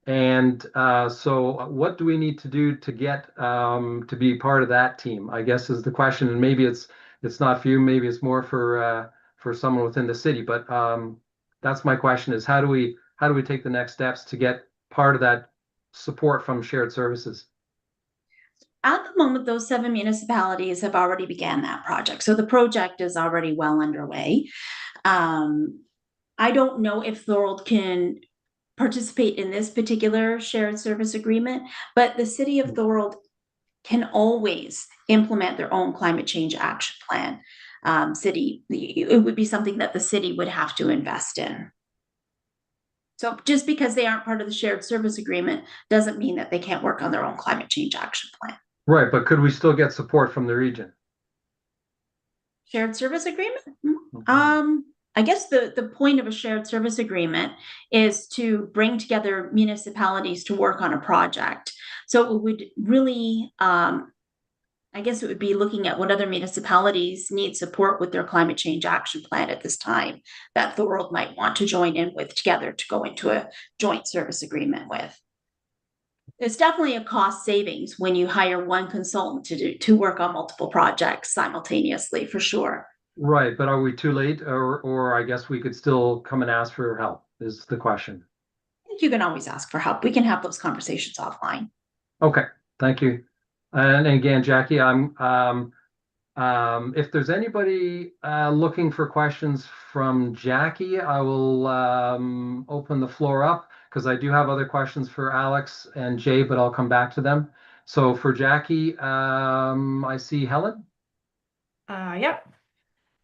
And so what do we need to do to get to be part of that team, I guess is the question. And maybe it's not for you, maybe it's more for someone within the city. But that's my question, is how do we take the next steps to get part of that support from shared services? At the moment, those 7 municipalities have already began that project. So the project is already well underway. I don't know if Thorold can participate in this particular shared service agreement, but the City of Thorold can always implement their own climate change action plan. It would be something that the city would have to invest in. So just because they aren't part of the shared service agreement doesn't mean that they can't work on their own climate change action plan. Right, but could we still get support from the region? Shared service agreement? I guess the point of a shared service agreement is to bring together municipalities to work on a project. So it would really, I guess it would be looking at what other municipalities need support with their climate change action plan at this time that the world might want to join in with together to go into a joint service agreement with. There's definitely a cost savings when you hire one consultant to work on multiple projects simultaneously, for sure. Right, but are we too late, or I guess we could still come and ask for help is the question. I think you can always ask for help. We can have those conversations offline. Okay, thank you. And again, Jackie, if there's anybody looking for questions from Jackie, I will open the floor up, because I do have other questions for Alex and Jay, but I'll come back to them. So for Jackie, I see Helen. Yep.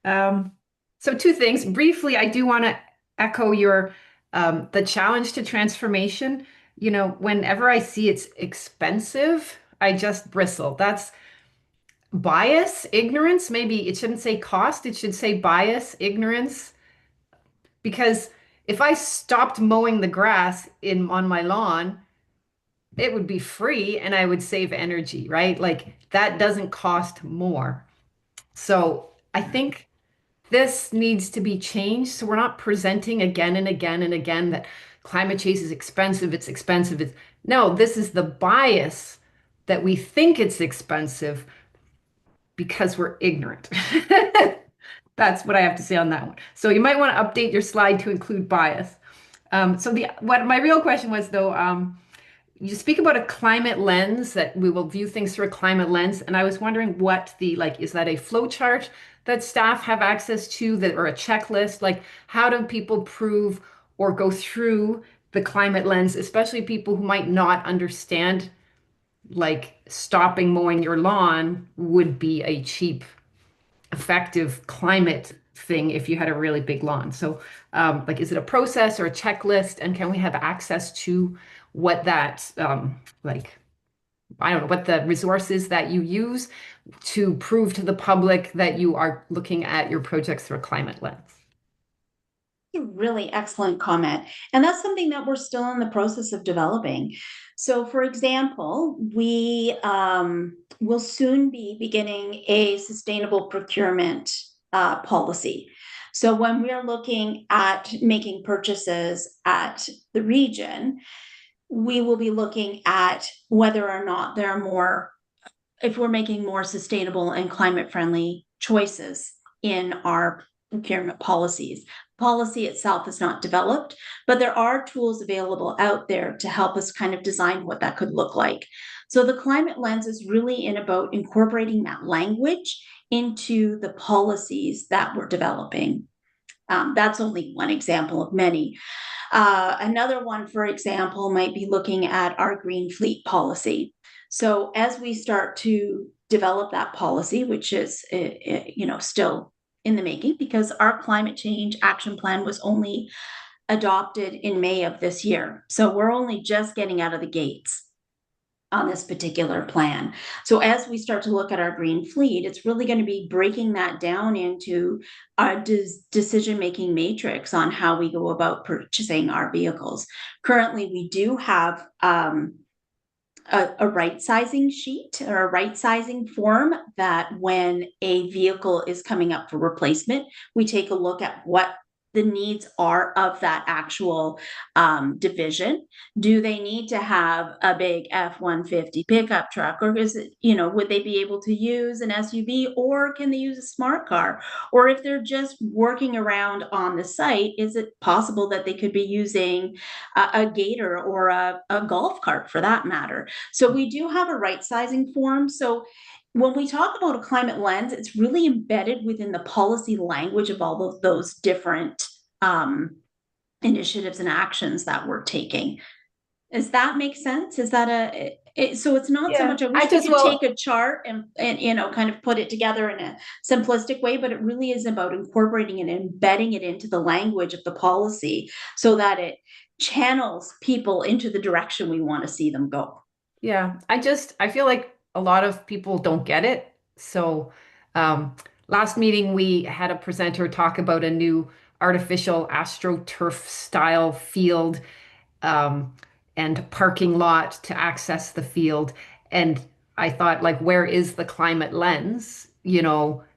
So two things. Briefly, I do want to echo your the challenge to transformation. You know, whenever I see it's expensive, I just bristle. That's bias, ignorance. Maybe it shouldn't say cost, it should say bias, ignorance. Because if I stopped mowing the grass on my lawn, it would be free and I would save energy, right? Like that doesn't cost more. So I think this needs to be changed. So we're not presenting again and again and again that climate change is expensive, it's expensive. No, this is the bias that we think it's expensive because we're ignorant. That's what I have to say on that one. So you might want to update your slide to include bias. What my real question was though, you speak about a climate lens, that we will view things through a climate lens. And I was wondering what is that a flow chart that staff have access to, that, or a checklist? Like, how do people prove or go through the climate lens, especially people who might not understand, like stopping mowing your lawn would be a cheap, effective climate thing if you had a really big lawn. So like, is it a process or a checklist? And can we have access to what that, I don't know, what the resources that you use to prove to the public that you are looking at your projects through a climate lens? A really excellent comment. And that's something that we're still in the process of developing. So for example, we will soon be beginning a sustainable procurement policy. So when we're looking at making purchases at the region, we will be looking at whether or not there are more, if we're making more sustainable and climate friendly choices in our procurement policies. Policy itself is not developed, but there are tools available out there to help us kind of design what that could look like. So the climate lens is really in about incorporating that language into the policies that we're developing. That's only one example of many. Another one, for example, might be looking at our green fleet policy. So as we start to develop that policy, which is still in the making, because our climate change action plan was only adopted in May of this year, so we're only just getting out of the gates on this particular plan. So as we start to look at our green fleet, it's really going to be breaking that down into our decision-making matrix on how we go about purchasing our vehicles. Currently, we do have a right sizing sheet or a right sizing form that when a vehicle is coming up for replacement, we take a look at what the needs are of that actual division. Do they need to have a big F-150 pickup truck, or is it, would they be able to use an SUV, or can they use a smart car? Or if they're just working around on the site, is it possible that they could be using a Gator or a golf cart for that matter? So we do have a right sizing form. So when we talk about a climate lens, it's really embedded within the policy language of all of those different initiatives and actions that we're taking. Does that make sense? Is that so it's not so much, I wish we could take a chart and kind of put it together in a simplistic way, but it really is about incorporating and embedding it into the language of the policy so that it channels people into the direction we want to see them go. Yeah, I feel like a lot of people don't get it. So last meeting, we had a presenter talk about a new artificial astroturf style field and parking lot to access the field. And I thought, like, where is the climate lens?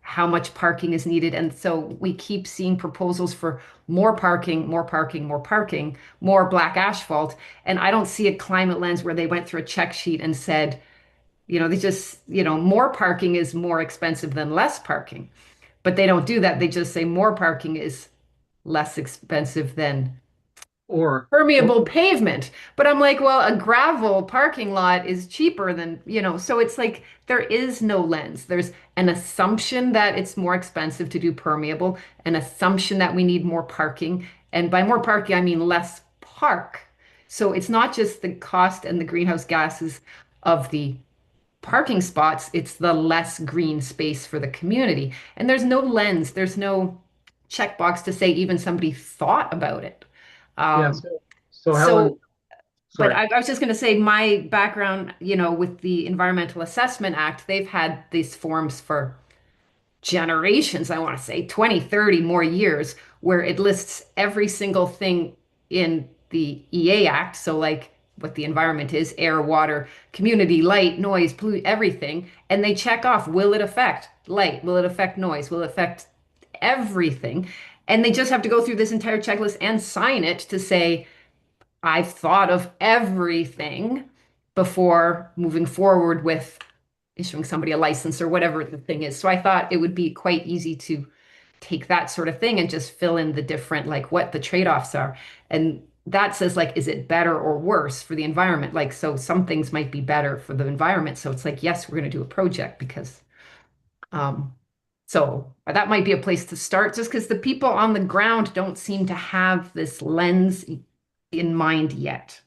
How much parking is needed? And so we keep seeing proposals for more parking, more parking, more parking, more black asphalt. And I don't see a climate lens where they went through a check sheet and said, they just, more parking is more expensive than less parking. But they don't do that. They just say more parking is less expensive than Or permeable pavement. But I'm like, well, a gravel parking lot is cheaper than, so it's like there is no lens. There's an assumption that it's more expensive to do permeable, an assumption that we need more parking. And by more parking, I mean less park. So it's not just the cost and the greenhouse gases of the parking spots, it's the less green space for the community. And there's no lens, there's no checkbox to say even somebody thought about it. yeah, so Helen, But sorry. I was just going to say my background, with the Environmental Assessment Act, they've had these forms for generations, I want to say 20, 30 more years, where it lists every single thing in the EA Act. So like what the environment is, air, water, community, light, noise, pollute, everything. And they check off, will it affect light? Will it affect noise? Will it affect everything? And they just have to go through this entire checklist and sign it to say, I've thought of everything before moving forward with issuing somebody a license or whatever the thing is. So I thought it would be quite easy to take that sort of thing and just fill in the different, like what the trade-offs are. And that says, like, is it better or worse for the environment? Like, so some things might be better for the environment. So it's like, yes, we're going to do a project because, so that might be a place to start just because the people on the ground don't seem to have this lens in mind yet.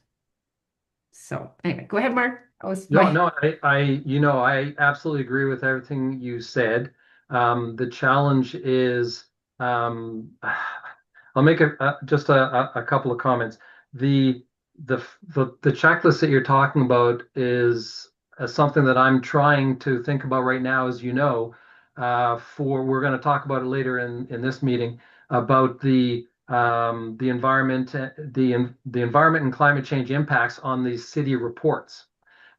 So anyway, go ahead, Mark. I absolutely agree with everything you said. The challenge is, I'll make just a couple of comments. The checklist that you're talking about is something that I'm trying to think about right now, as we're going to talk about it later in this meeting about the environment, the environment and climate change impacts on these city reports,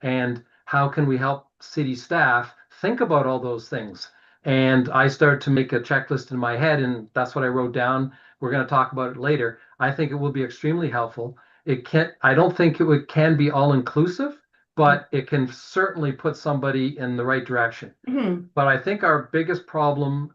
and how can we help city staff think about all those things. and I started to make a checklist in my head, and that's what I wrote down. We're going to talk about it later. I think it will be extremely helpful. I don't think can be all inclusive, but it can certainly put somebody in the right direction. But I think our biggest problem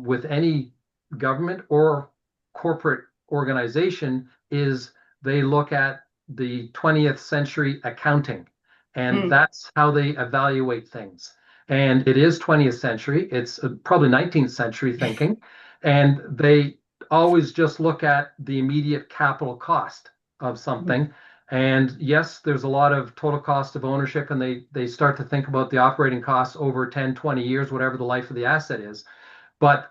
with any government or corporate organization is they look at the 20th century accounting, and that's how they evaluate things. And it is 20th century, it's probably 19th century thinking, and they always just look at the immediate capital cost of something. And yes, there's a lot of total cost of ownership, and they start to think about the operating costs over 10, 20 years, whatever the life of the asset is. But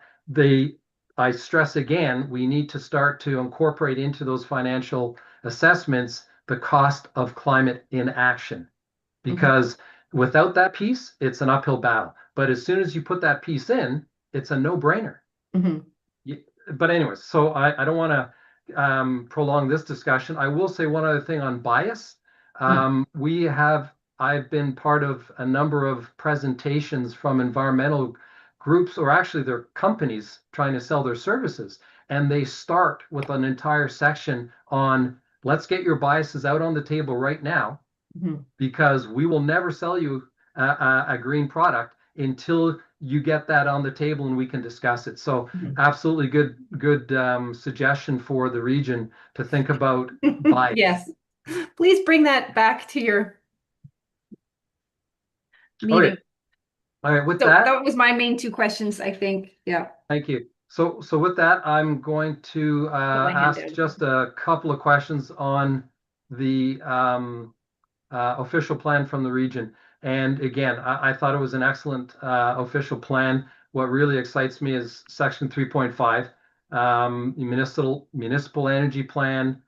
I stress again, we need to start to incorporate into those financial assessments the cost of climate inaction, because without that piece, it's an uphill battle. But as soon as you put that piece in, it's a no-brainer. But anyways, so I don't want to prolong this discussion. I will say one other thing on bias. I've been part of a number of presentations from environmental groups, or actually they're companies trying to sell their services. And they start with an entire section on, let's get your biases out on the table right now, because we will never sell you a green product until you get that on the table and we can discuss it. So absolutely good suggestion for the region to think about bias. Yes. Please bring that back to your meeting. All right, with So that, that was my main two questions, I think. Yeah. thank you. So with that, I'm going to ask just a couple of questions on the official plan from the region. And again, I thought it was an excellent official plan. What really excites me is section 3.5, municipal energy plan,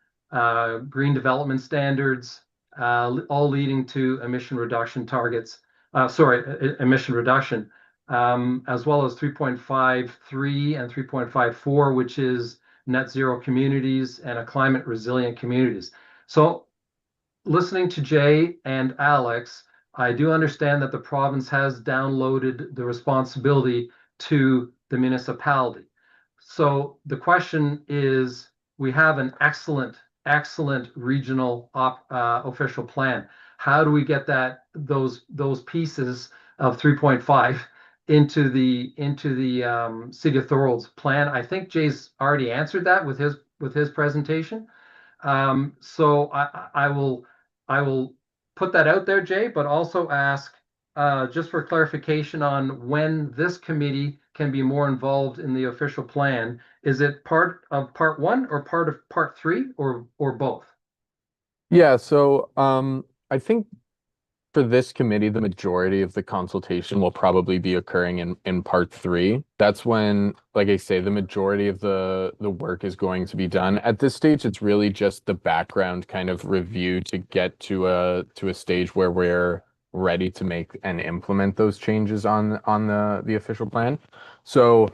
green development standards, all leading to emission reduction targets. Emission reduction, as well as 3.53 and 3.54, which is net zero communities and a climate resilient communities. So listening to Jay and Alex, I do understand that the province has downloaded the responsibility to the municipality. So the question is, we have an excellent regional official plan. How do we get those pieces of 3.5 into the City of Thorold's plan? I think Jay's already answered that with his presentation. So I will put that out there, Jay, but also ask just for clarification on when this committee can be more involved in the official plan. Is it part of part 1 or part of part 3 or both? Yeah, so I think for this committee, the majority of the consultation will probably be occurring in part 3. That's when, like I say, the majority of the work is going to be done. At this stage, it's really just the background kind of review to get to a stage where we're ready to make and implement those changes on the official plan. So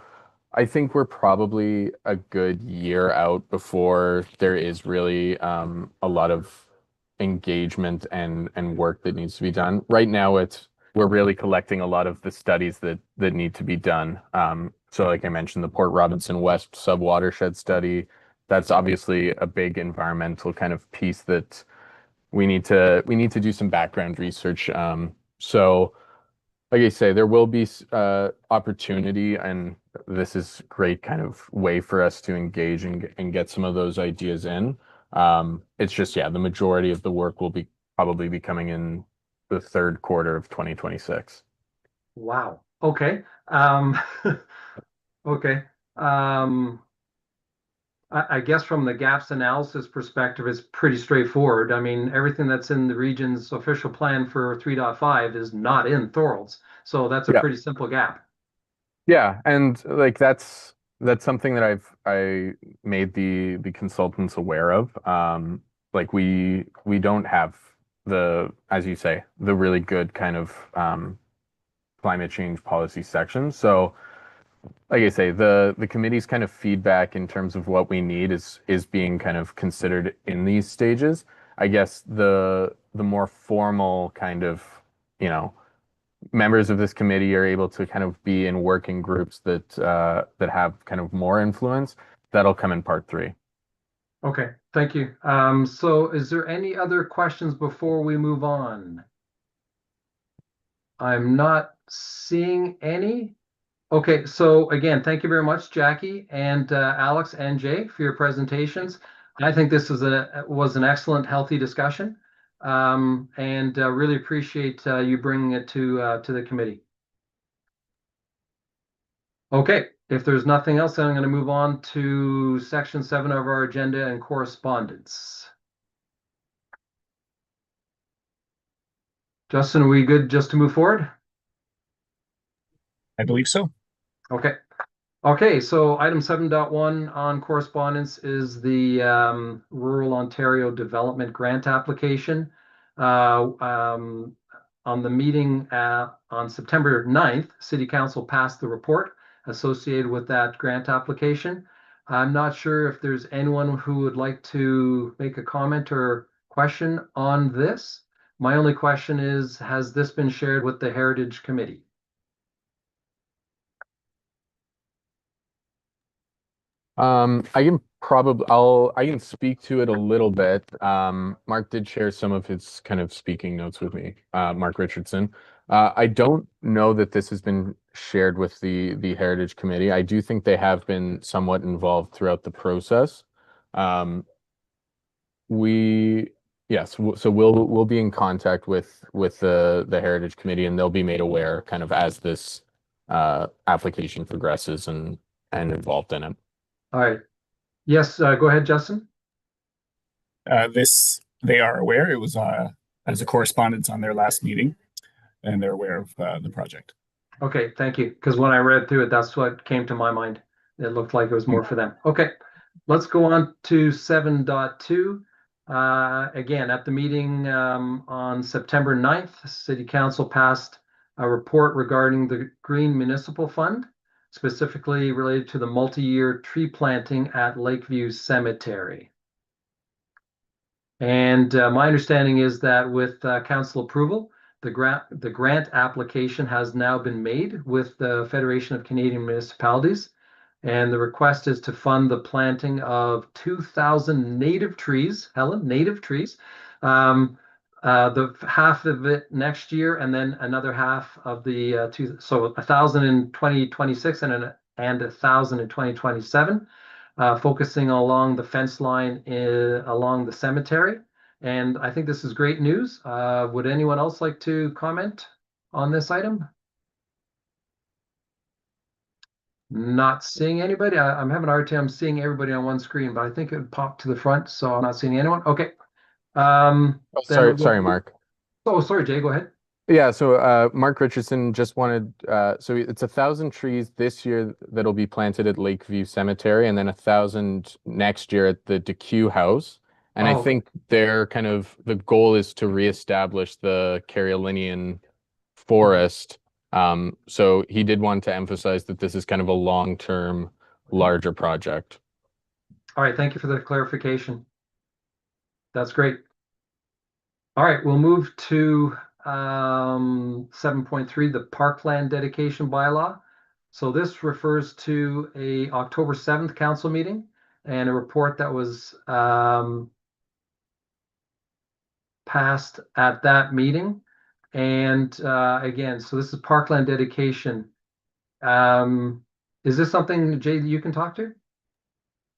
I think we're probably a good year out before there is really a lot of engagement and work that needs to be done. Right now, we're really collecting a lot of the studies that need to be done. So like I mentioned, the Port Robinson West sub-watershed study, that's obviously a big environmental kind of piece that we need to do some background research. So like I say, there will be opportunity, and this is great kind of way for us to engage and get some of those ideas in. It's just, yeah, the majority of the work will probably be coming in the 3rd quarter of 2026. Wow. Okay. Okay. I guess from the gaps analysis perspective, it's pretty straightforward. I mean, everything that's in the region's official plan for 3.5 is not in Thorold's. So that's a pretty simple gap. Yeah, and like that's something that I made the consultants aware of. Like we don't have as you say, the really good kind of climate change policy section. So like I say, the committee's kind of feedback in terms of what we need is being kind of considered in these stages. I guess the more formal kind of, members of this committee are able to kind of be in working groups that that have kind of more influence, that'll come in part 3. Okay, thank you. So is there any other questions before we move on? I'm not seeing any. Okay, so again, thank you very much, Jackie and Alex and Jay, for your presentations. I think this was an excellent, healthy discussion, and really appreciate you bringing it to the committee. Okay, if there's nothing else, then I'm going to move on to section 7 of our agenda and correspondence. Justin, are we good just to move forward? I believe so. Okay. Okay, so item 7.1 on correspondence is the Rural Ontario Development Grant application. On the meeting on September 9th, City Council passed the report associated with that grant application. I'm not sure if there's anyone who would like to make a comment or question on this. My only question is, has this been shared with the Heritage Committee? I can speak to it a little bit. Mark did share some of his kind of speaking notes with me, Mark Richardson. I don't know that this has been shared with the Heritage Committee. I do think they have been somewhat involved throughout the process. So we'll be in contact with the Heritage Committee, and they'll be made aware kind of as this application progresses and involved in it. All right. Yes, go ahead, Justin. They are aware. It was as a correspondence on their last meeting, and they're aware of the project. Okay, thank you. Because when I read through it, that's what came to my mind. It looked like it was more for them. Okay, let's go on to 7.2. Again, at the meeting on September 9th, City Council passed a report regarding the Green Municipal Fund, specifically related to the multi-year tree planting at Lakeview Cemetery. And my understanding is that with council approval, the grant application has now been made with the Federation of Canadian Municipalities. And the request is to fund the planting of 2,000 native trees, Helen, native trees. The half of it next year, and then another half of the so 1,000 in 2026 and 1,000 in 2027, focusing along the fence line along the cemetery. And I think this is great news. Would anyone else like to comment on this item? Not seeing anybody. I'm having a hard time seeing everybody on one screen, but I think it popped to the front, so I'm not seeing anyone. Okay. Sorry, Mark. Oh, sorry, Jay, go ahead. Yeah, so Mark Richardson just wanted, so it's 1,000 trees this year that'll be planted at Lakeview Cemetery, and then 1,000 next year at the DeQ House. And I think their kind of the goal is to reestablish the Carolinian forest. So he did want to emphasize that this is kind of a long-term, larger project. All right, thank you for the clarification. That's great. All right, we'll move to 7.3, the parkland dedication bylaw. So this refers to a October 7th council meeting and a report that was passed at that meeting. And again, so this is parkland dedication. Is this something, Jay, that you can talk to?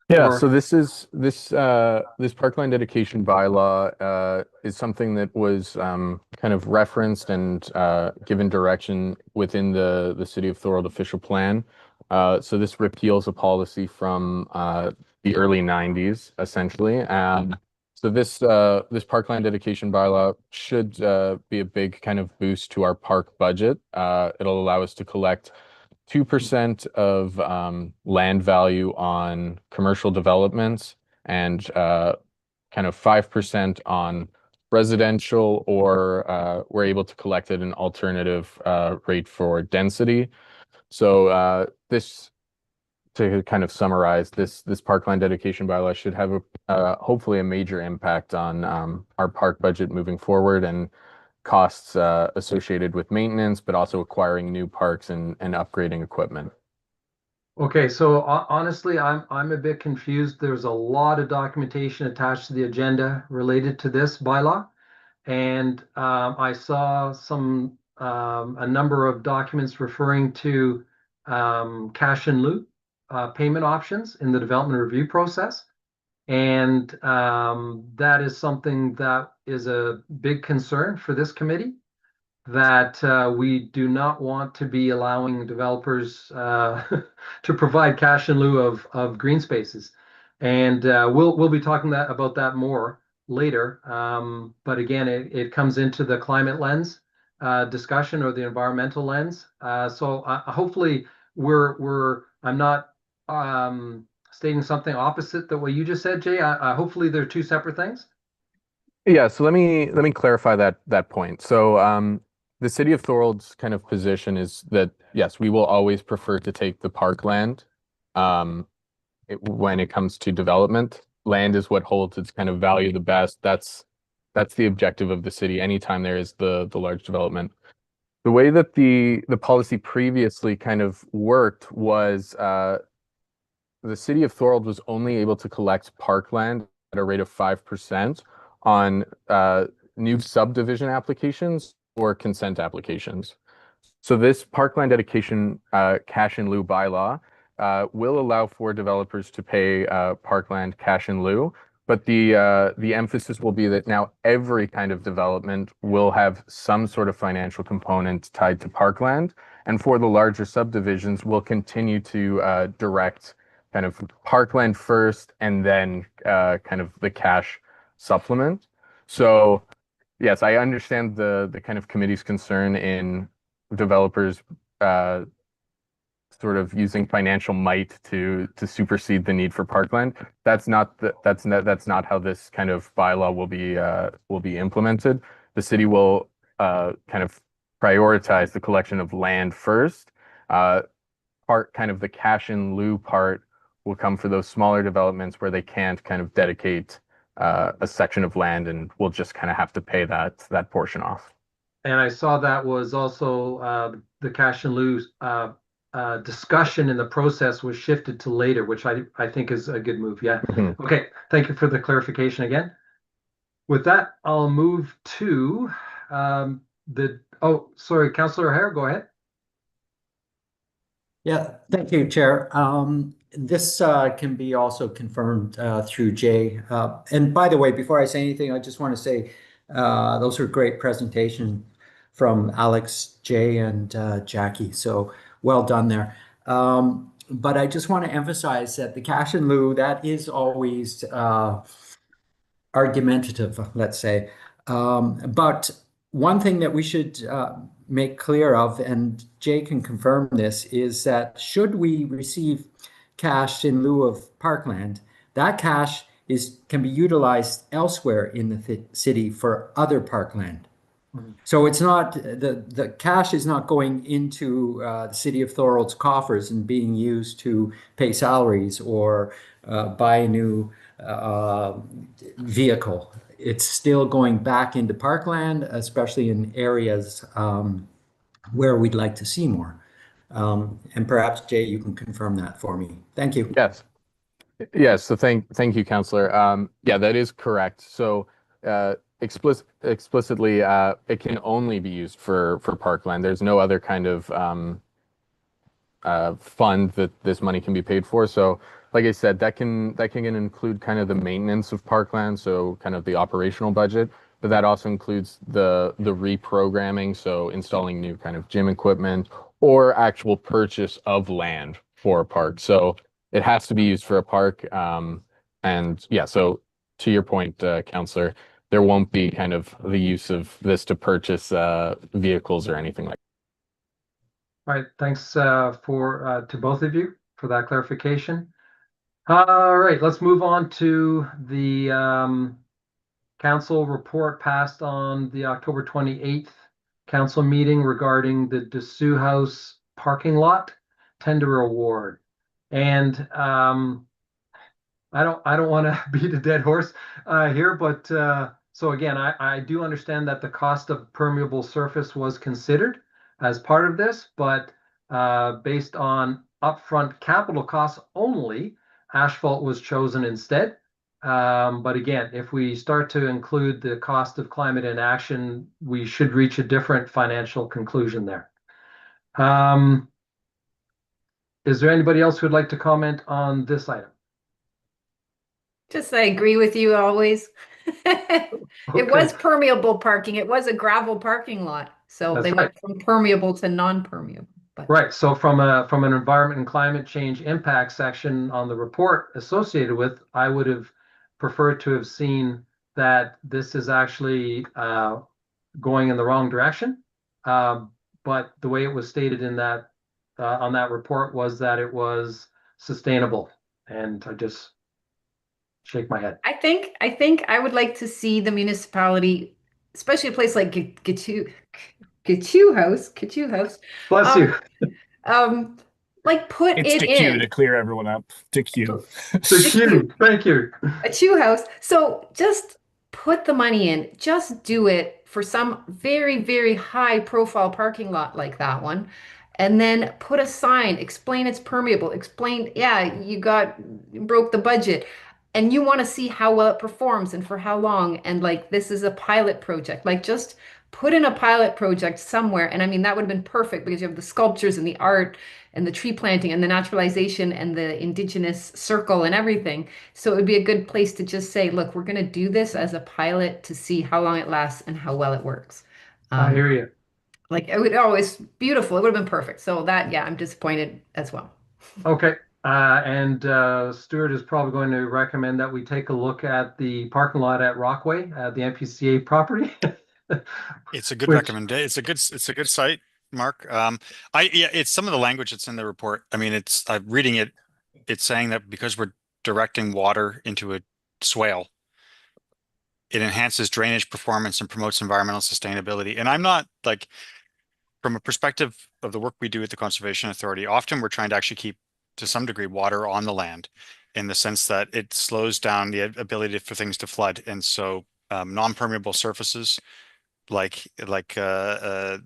Yeah, so this parkland dedication bylaw is something that was kind of referenced and given direction within the City of Thorold official plan. So this repeals a policy from the early 90s, essentially. So this parkland dedication bylaw should be a big kind of boost to our park budget. It'll allow us to collect 2% of land value on commercial developments and kind of 5% on residential, or we're able to collect at an alternative rate for density. So this, to kind of summarize, this parkland dedication bylaw should have hopefully a major impact on our park budget moving forward, and costs associated with maintenance, but also acquiring new parks and upgrading equipment. Okay, so honestly, I'm a bit confused. There's a lot of documentation attached to the agenda related to this bylaw. And I saw a number of documents referring to cash in lieu payment options in the development review process. And that is something that is a big concern for this committee, that we do not want to be allowing developers to provide cash in lieu of green spaces. And we'll be talking about that more later. But again, it comes into the climate lens discussion, or the environmental lens. So hopefully I'm not stating something opposite than what you just said, Jay. Hopefully they're two separate things. Yeah, so let me clarify that point. So the city of Thorold's kind of position is that yes, we will always prefer to take the parkland when it comes to development. Land is what holds its kind of value the best. That's the objective of the city anytime there is the large development. The way that the policy previously kind of worked was the city of Thorold was only able to collect parkland at a rate of 5% on new subdivision applications or consent applications. So this parkland dedication cash in lieu bylaw will allow for developers to pay parkland cash in lieu, but the emphasis will be that now every kind of development will have some sort of financial component tied to parkland, and for the larger subdivisions, we'll continue to direct kind of parkland first and then kind of the cash supplement. So yes, I understand the kind of committee's concern in developers sort of using financial might to supersede the need for parkland. That's not how this kind of bylaw will be implemented. The city will kind of prioritize the collection of land first. Kind of the cash in lieu part will come for those smaller developments where they can't kind of dedicate a section of land, and we'll just kind of have to pay that portion off. And I saw that was also the cash in lieu discussion in the process was shifted to later, which I think is a good move. Yeah. Mm-hmm. Okay. Thank you for the clarification again. With that, I'll move to sorry, Councillor O'Hare, go ahead. Yeah, thank you, Chair. This can be also confirmed through Jay. And by the way, before I say anything, I just want to say those were great presentations from Alex, Jay, and Jackie. So well done there. But I just want to emphasize that the cash in lieu, that is always argumentative, let's say. But one thing that we should make clear of, and Jay can confirm this, is that should we receive cash in lieu of parkland, that cash can be utilized elsewhere in the city for other parkland. So it's not the cash is not going into the city of Thorold's coffers and being used to pay salaries or buy a new vehicle. It's still going back into parkland, especially in areas where we'd like to see more. And perhaps Jay, you can confirm that for me. Thank you. Yes. Yes. So thank you, Councillor. Yeah, that is correct. So explicitly, it can only be used for parkland. There's no other kind of fund that this money can be paid for. So like I said, that can include kind of the maintenance of parkland, so kind of the operational budget, but that also includes the reprogramming, so installing new kind of gym equipment or actual purchase of land for a park. So it has to be used for a park. And yeah, so to your point, Councillor, there won't be kind of the use of this to purchase vehicles or anything like that. All right, thanks to both of you for that clarification. All right, let's move on to the council report passed on the October 28th council meeting regarding the Dessous House parking lot tender award. And I don't want to beat a dead horse here, but So again, I do understand that the cost of permeable surface was considered as part of this, but based on upfront capital costs only, asphalt was chosen instead. But again, if we start to include the cost of climate inaction, we should reach a different financial conclusion there. Is there anybody else who would like to comment on this item? Just I agree with you always. It was Okay. permeable parking. It was a gravel parking lot. So That's they right. went from permeable to non-permeable. But Right. So from an environment and climate change impact section on the report associated with, I would have preferred to have seen that this is actually going in the wrong direction. But the way it was stated in that on that report was that it was sustainable, and I just shake my head. I think I would like to see the municipality, especially a place like Getchoo House, Bless um, you. like put It's it to queue to in. clear everyone up. To queue. Thank you. Thank you. A chew house. So just put the money in. Just do it for some very, very high profile parking lot like that one. And then put a sign, explain it's permeable, explain, yeah, you broke the budget. And you want to see how well it performs and for how long. And like, this is a pilot project. Like, just put in a pilot project somewhere. And I mean, that would have been perfect because you have the sculptures and the art and the tree planting and the naturalization and the indigenous circle and everything. So it would be a good place to just say, look, we're going to do this as a pilot to see how long it lasts and how well it works. I hear you. Like it would always beautiful. It would have been perfect. So that, yeah, I'm disappointed as well. Okay. And Stuart is probably going to recommend that we take a look at the parking lot at Rockway, the MPCA property. It's a good Which- recommendation. It's a good site, Mark. Yeah, it's some of the language that's in the report. I mean, it's reading it. It's saying that because we're directing water into a swale, it enhances drainage performance and promotes environmental sustainability. And I'm not like, from a perspective of the work we do at the Conservation Authority, often we're trying to actually keep, to some degree, water on the land, in the sense that it slows down the ability for things to flood. And so non-permeable surfaces like LID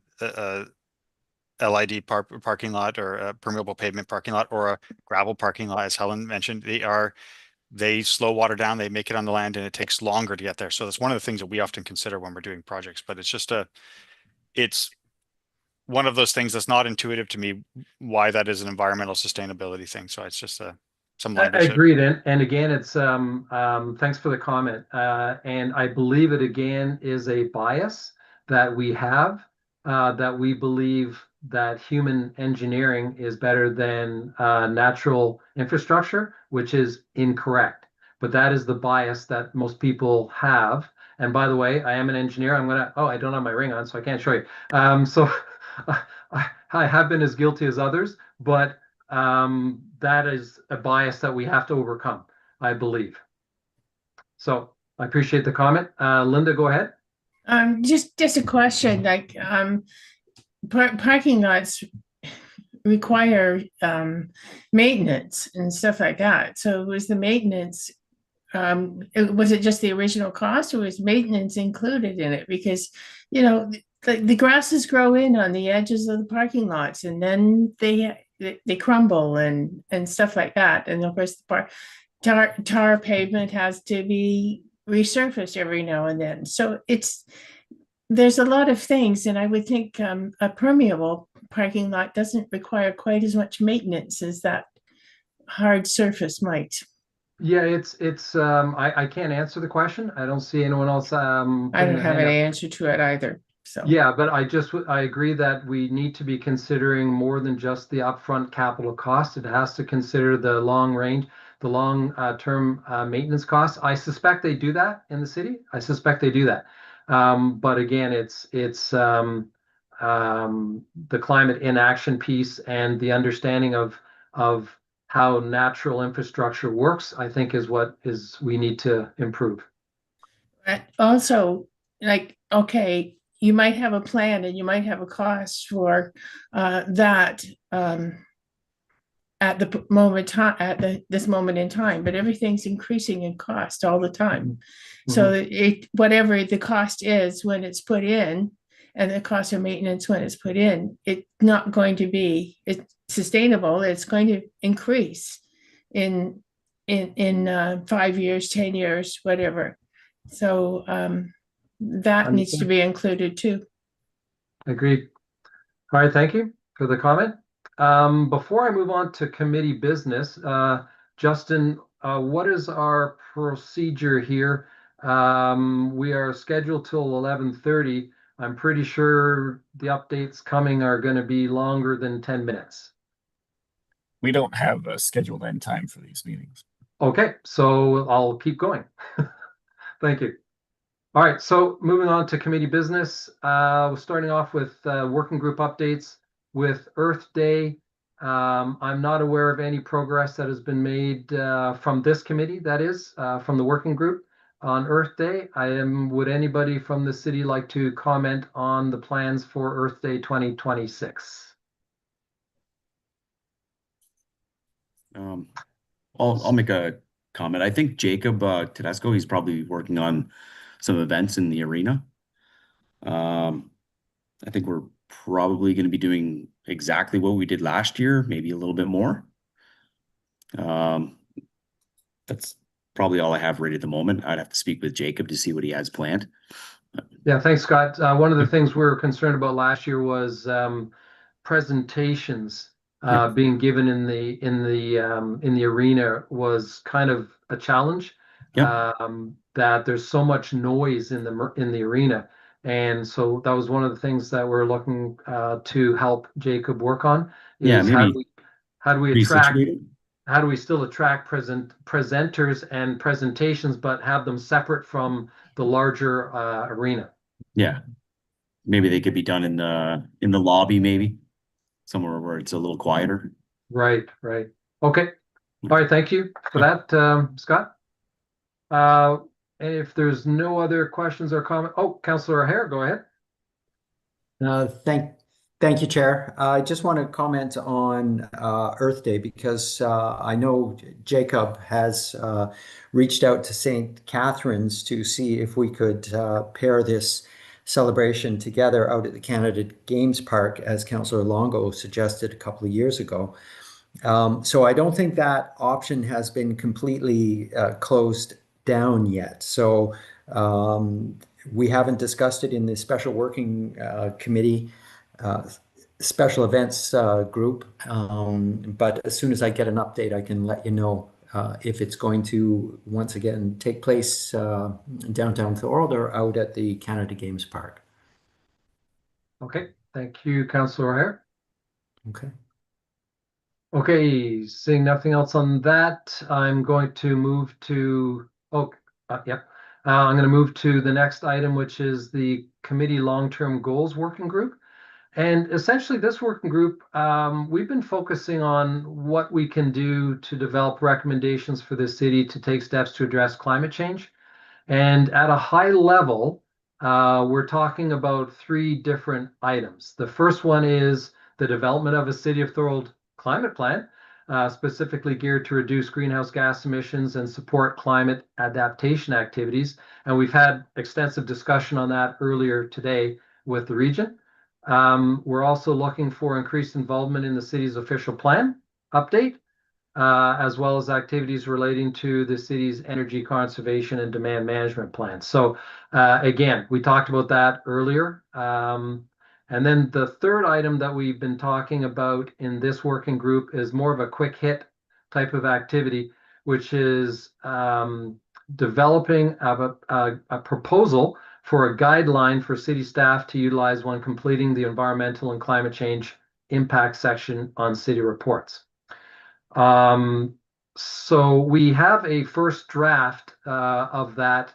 parking lot, or a permeable pavement parking lot, or a gravel parking lot, as Helen mentioned, they slow water down, they make it on the land, and it takes longer to get there. So that's one of the things that we often consider when we're doing projects, but it's one of those things that's not intuitive to me why that is an environmental sustainability thing. So it's just some language. Agreed. And again, it's thanks for the comment. And I believe it again is a bias that we have, that we believe that human engineering is better than natural infrastructure, which is incorrect. But that is the bias that most people have. And by the way, I am an engineer. I don't have my ring on, so I can't show you. So I have been as guilty as others, but that is a bias that we have to overcome, I believe. So I appreciate the comment. Linda, go ahead. Just a question, like parking lots require maintenance and stuff like that. So was the maintenance, was it just the original cost, or was maintenance included in it? Because, you know, the grasses grow in on the edges of the parking lots, and then they crumble and stuff like that. And of course, the tar pavement has to be resurfaced every now and then. So there's a lot of things, and I would think a permeable parking lot doesn't require quite as much maintenance as that hard surface might. Yeah, I can't answer the question. I don't see anyone else. I don't have an answer to it either. So yeah, but I agree that we need to be considering more than just the upfront capital cost. It has to consider the long-term maintenance costs. I suspect they do that in the city. I suspect they do that. But again, it's the climate inaction piece and the understanding of how natural infrastructure works, I think, is what we need to improve. also, like, okay, you might have a plan and you might have a cost for that. at the moment time this moment in time, but everything's increasing in cost all the time. So it whatever the cost is when it's put in, and the cost of maintenance when it's put in, it's not going to be sustainable. It's going to increase in 5 years, 10 years, whatever. So that needs to be included too. Agreed. All right, thank you for the comment. Before I move on to committee business, Justin, what is our procedure here? We are scheduled till 11:30. I'm pretty sure the updates coming are going to be longer than 10 minutes. We don't have a scheduled end time for these meetings. Okay, so I'll keep going. Thank you. All right, so moving on to committee business, starting off with working group updates with Earth Day. I'm not aware of any progress that has been made from this committee, that is, from the working group on Earth Day. Would anybody from the city like to comment on the plans for Earth Day 2026? I'll make a comment. I think Jacob Tedesco, he's probably working on some events in the arena. I think we're probably going to be doing exactly what we did last year, maybe a little bit more. That's probably all I have right at the moment. I'd have to speak with Jacob to see what he has planned. Yeah, thanks, Scott. One of the things we were concerned about last year was presentations being given in the arena was kind of a challenge. That there's so much noise in the arena, and so that was one of the things that we're looking to help Jacob work on. Is how do we attract? How do we still attract presenters and presentations, but have them separate from the larger arena? Yeah, maybe they could be done in the lobby, maybe somewhere where it's a little quieter. Right. Okay. All right. Thank you for that, Scott. If there's no other questions or comment, Councillor O'Hare, go ahead. Thank you, Chair. I just want to comment on Earth Day because I know Jacob has reached out to St. Catharines to see if we could pair this celebration together out at the Canada Games Park, as Councillor Longo suggested a couple of years ago. So I don't think that option has been completely closed down yet. So we haven't discussed it in the special working committee special events group, but as soon as I get an update, I can let you know if it's going to once again take place downtown Thorold or out at the Canada Games Park. Okay, thank you, Councillor O'Hare. Okay, seeing nothing else on that, I'm going to move to I'm going to move to the next item, which is the committee long-term goals working group. And essentially this working group, we've been focusing on what we can do to develop recommendations for the city to take steps to address climate change. And at a high level, we're talking about 3 different items. The first one is the development of a City of Thorold climate plan, specifically geared to reduce greenhouse gas emissions and support climate adaptation activities. And we've had extensive discussion on that earlier today with the region. We're also looking for increased involvement in the city's official plan update, as well as activities relating to the city's energy conservation and demand management plan. So again, we talked about that earlier. And then the third item that we've been talking about in this working group is more of a quick hit type of activity, which is developing a proposal for a guideline for city staff to utilize when completing the environmental and climate change impact section on city reports. So we have a first draft of that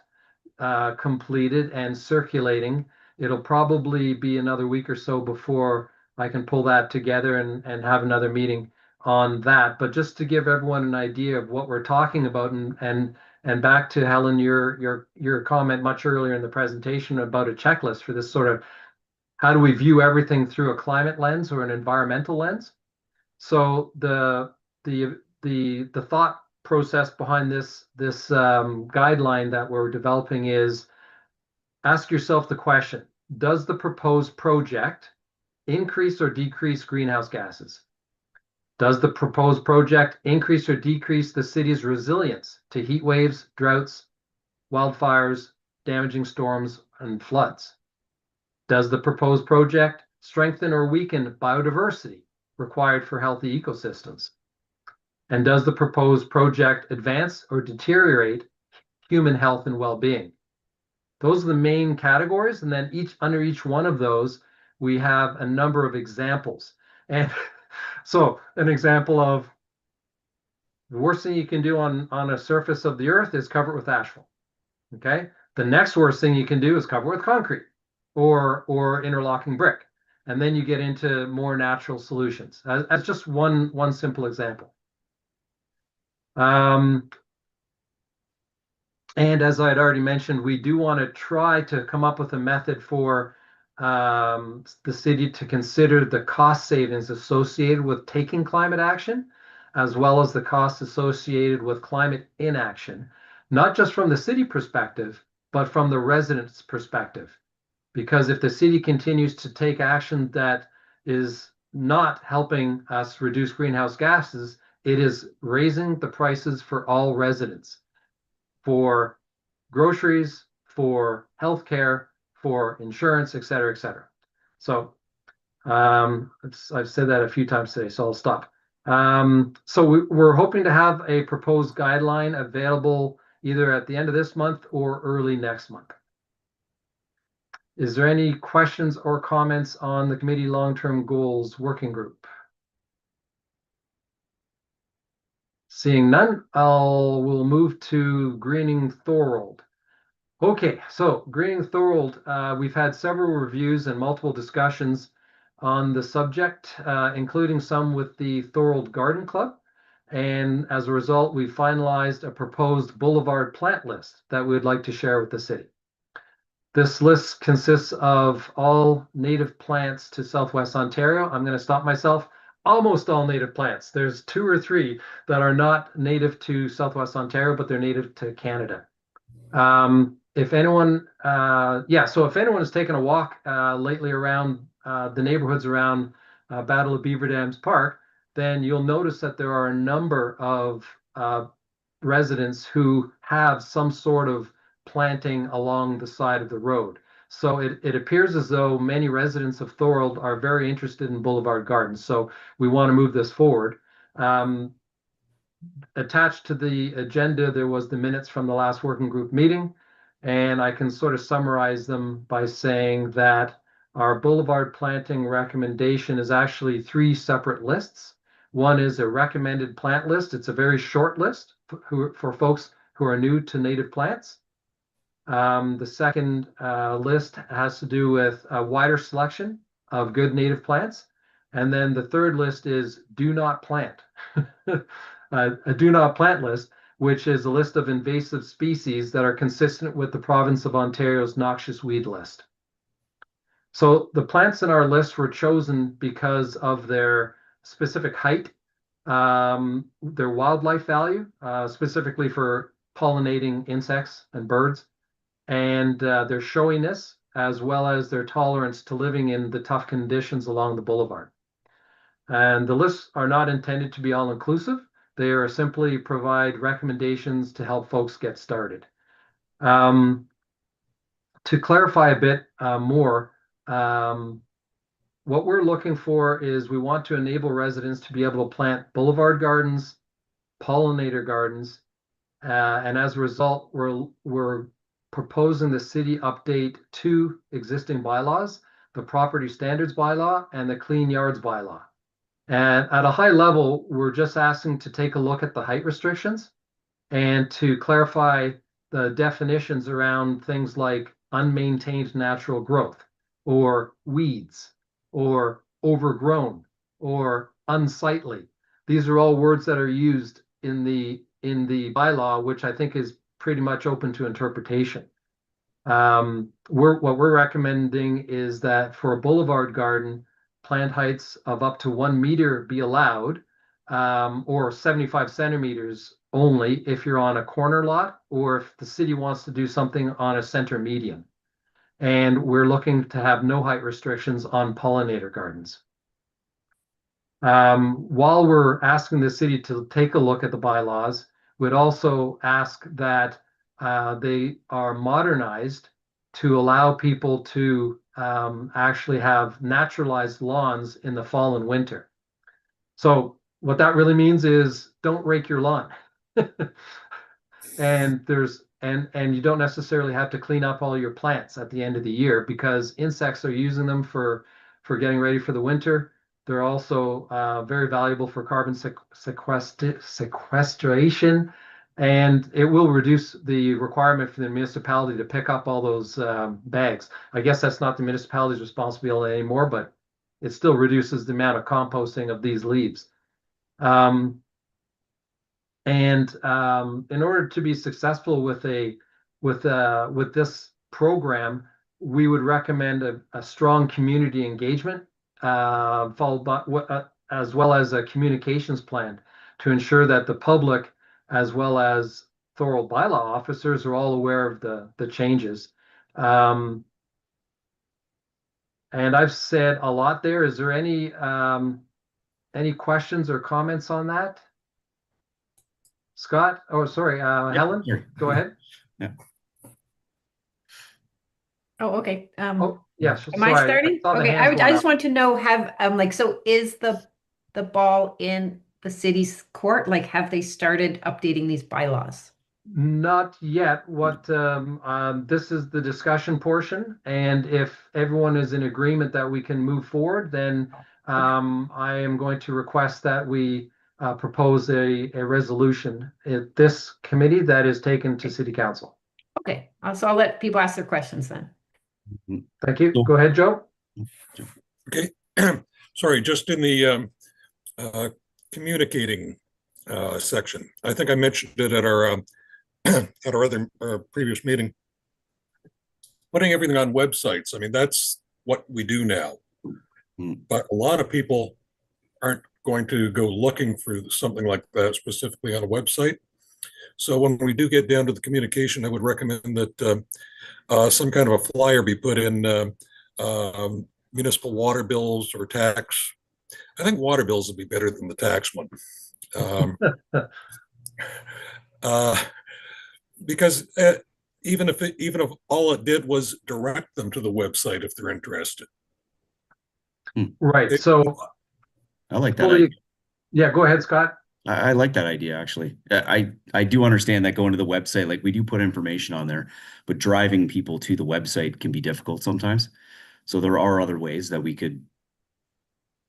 completed and circulating. It'll probably be another week or so before I can pull that together and have another meeting on that. But just to give everyone an idea of what we're talking about, and back to Helen, your comment much earlier in the presentation about a checklist for this sort of how do we view everything through a climate lens or an environmental lens. So the the thought process behind this guideline that we're developing is ask yourself the question, does the proposed project increase or decrease greenhouse gases? Does the proposed project increase or decrease the city's resilience to heat waves, droughts, wildfires, damaging storms, and floods? Does the proposed project strengthen or weaken biodiversity required for healthy ecosystems? And does the proposed project advance or deteriorate human health and well-being? Those are the main categories, and then under each one of those, we have a number of examples. And so an example of the worst thing you can do on a surface of the earth is cover it with asphalt. Okay. The next worst thing you can do is cover it with concrete or interlocking brick. And then you get into more natural solutions as just one simple example. And as I had already mentioned, we do want to try to come up with a method for the city to consider the cost savings associated with taking climate action, as well as the costs associated with climate inaction, not just from the city perspective, but from the residents' perspective. Because if the city continues to take action that is not helping us reduce greenhouse gases, it is raising the prices for all residents, for groceries, for healthcare, for insurance, et cetera, et cetera. So I've said that a few times today, so I'll stop. So we're hoping to have a proposed guideline available either at the end of this month or early next month. Is there any questions or comments on the committee long-term goals working group? Seeing none, we'll move to greening Thorold. Okay, so greening Thorold, we've had several reviews and multiple discussions on the subject, including some with the Thorold Garden Club. And as a result, we finalized a proposed boulevard plant list that we would like to share with the city. This list consists of all native plants to Southwest Ontario. I'm going to stop myself. Almost all native plants. There's 2 or 3 that are not native to Southwest Ontario, but they're native to Canada. If anyone, so if anyone has taken a walk lately around the neighborhoods around Battle of Beaver Dams Park, then you'll notice that there are a number of residents who have some sort of planting along the side of the road. So it appears as though many residents of Thorold are very interested in boulevard gardens. So we want to move this forward. Attached to the agenda, there was the minutes from the last working group meeting. And I can sort of summarize them by saying that our boulevard planting recommendation is actually 3 separate lists. One is a recommended plant list. It's a very short list for folks who are new to native plants. The second list has to do with a wider selection of good native plants. And then the third list is do not plant, a do not plant list, which is a list of invasive species that are consistent with the province of Ontario's noxious weed list. So the plants in our list were chosen because of their specific height, their wildlife value, specifically for pollinating insects and birds, and their showiness, as well as their tolerance to living in the tough conditions along the boulevard. And the lists are not intended to be all-inclusive. They are simply provide recommendations to help folks get started. To clarify a bit more, what we're looking for is we want to enable residents to be able to plant boulevard gardens, pollinator gardens, and as a result, we're proposing the city update 2 existing bylaws, the property standards bylaw and the clean yards bylaw. And at a high level, we're just asking to take a look at the height restrictions and to clarify the definitions around things like unmaintained natural growth or weeds or overgrown or unsightly. These are all words that are used in the bylaw, which I think is pretty much open to interpretation. What we're recommending is that for a boulevard garden, plant heights of up to 1 meter be allowed, or 75 centimeters only if you're on a corner lot, or if the city wants to do something on a center median. And we're looking to have no height restrictions on pollinator gardens. While we're asking the city to take a look at the bylaws, we'd also ask that they are modernized to allow people to actually have naturalized lawns in the fall and winter. So what that really means is don't rake your lawn. And you don't necessarily have to clean up all your plants at the end of the year, because insects are using them for getting ready for the winter. They're also very valuable for carbon sequestration, and it will reduce the requirement for the municipality to pick up all those bags. I guess that's not the municipality's responsibility anymore, but it still reduces the amount of composting of these leaves. In order to be successful with this program, we would recommend a strong community engagement, followed by as well as a communications plan to ensure that the public, as well as Thorold bylaw officers, are all aware of the changes. And I've said a lot there. Is there any questions or comments on that? Scott? Oh, sorry, Helen, sure. go ahead. Yeah. Oh, okay. Oh, yeah. Am I starting? Okay, I just want to know, so is the ball in the city's court? Like, have they started updating these bylaws? Not yet. This is the discussion portion, and if everyone is in agreement that we can move forward, then I am going to request that we propose a resolution at this committee that is taken to City Council. Okay, so I'll let people ask their questions then. Thank you. Go ahead, Joe. Okay. Sorry, just in the communicating section. I think I mentioned it at our at our previous meeting. Putting everything on websites. I mean, that's what we do now. But a lot of people aren't going to go looking for something like that specifically on a website. So when we do get down to the communication, I would recommend that some kind of a flyer be put in municipal water bills or tax. I think water bills would be better than the tax one. Because even if all it did was direct them to the website if they're interested. Right. So I like that idea. Yeah, go ahead, Scott. I like that idea, actually. I do understand that going to the website, like we do put information on there, but driving people to the website can be difficult sometimes. So there are other ways that we could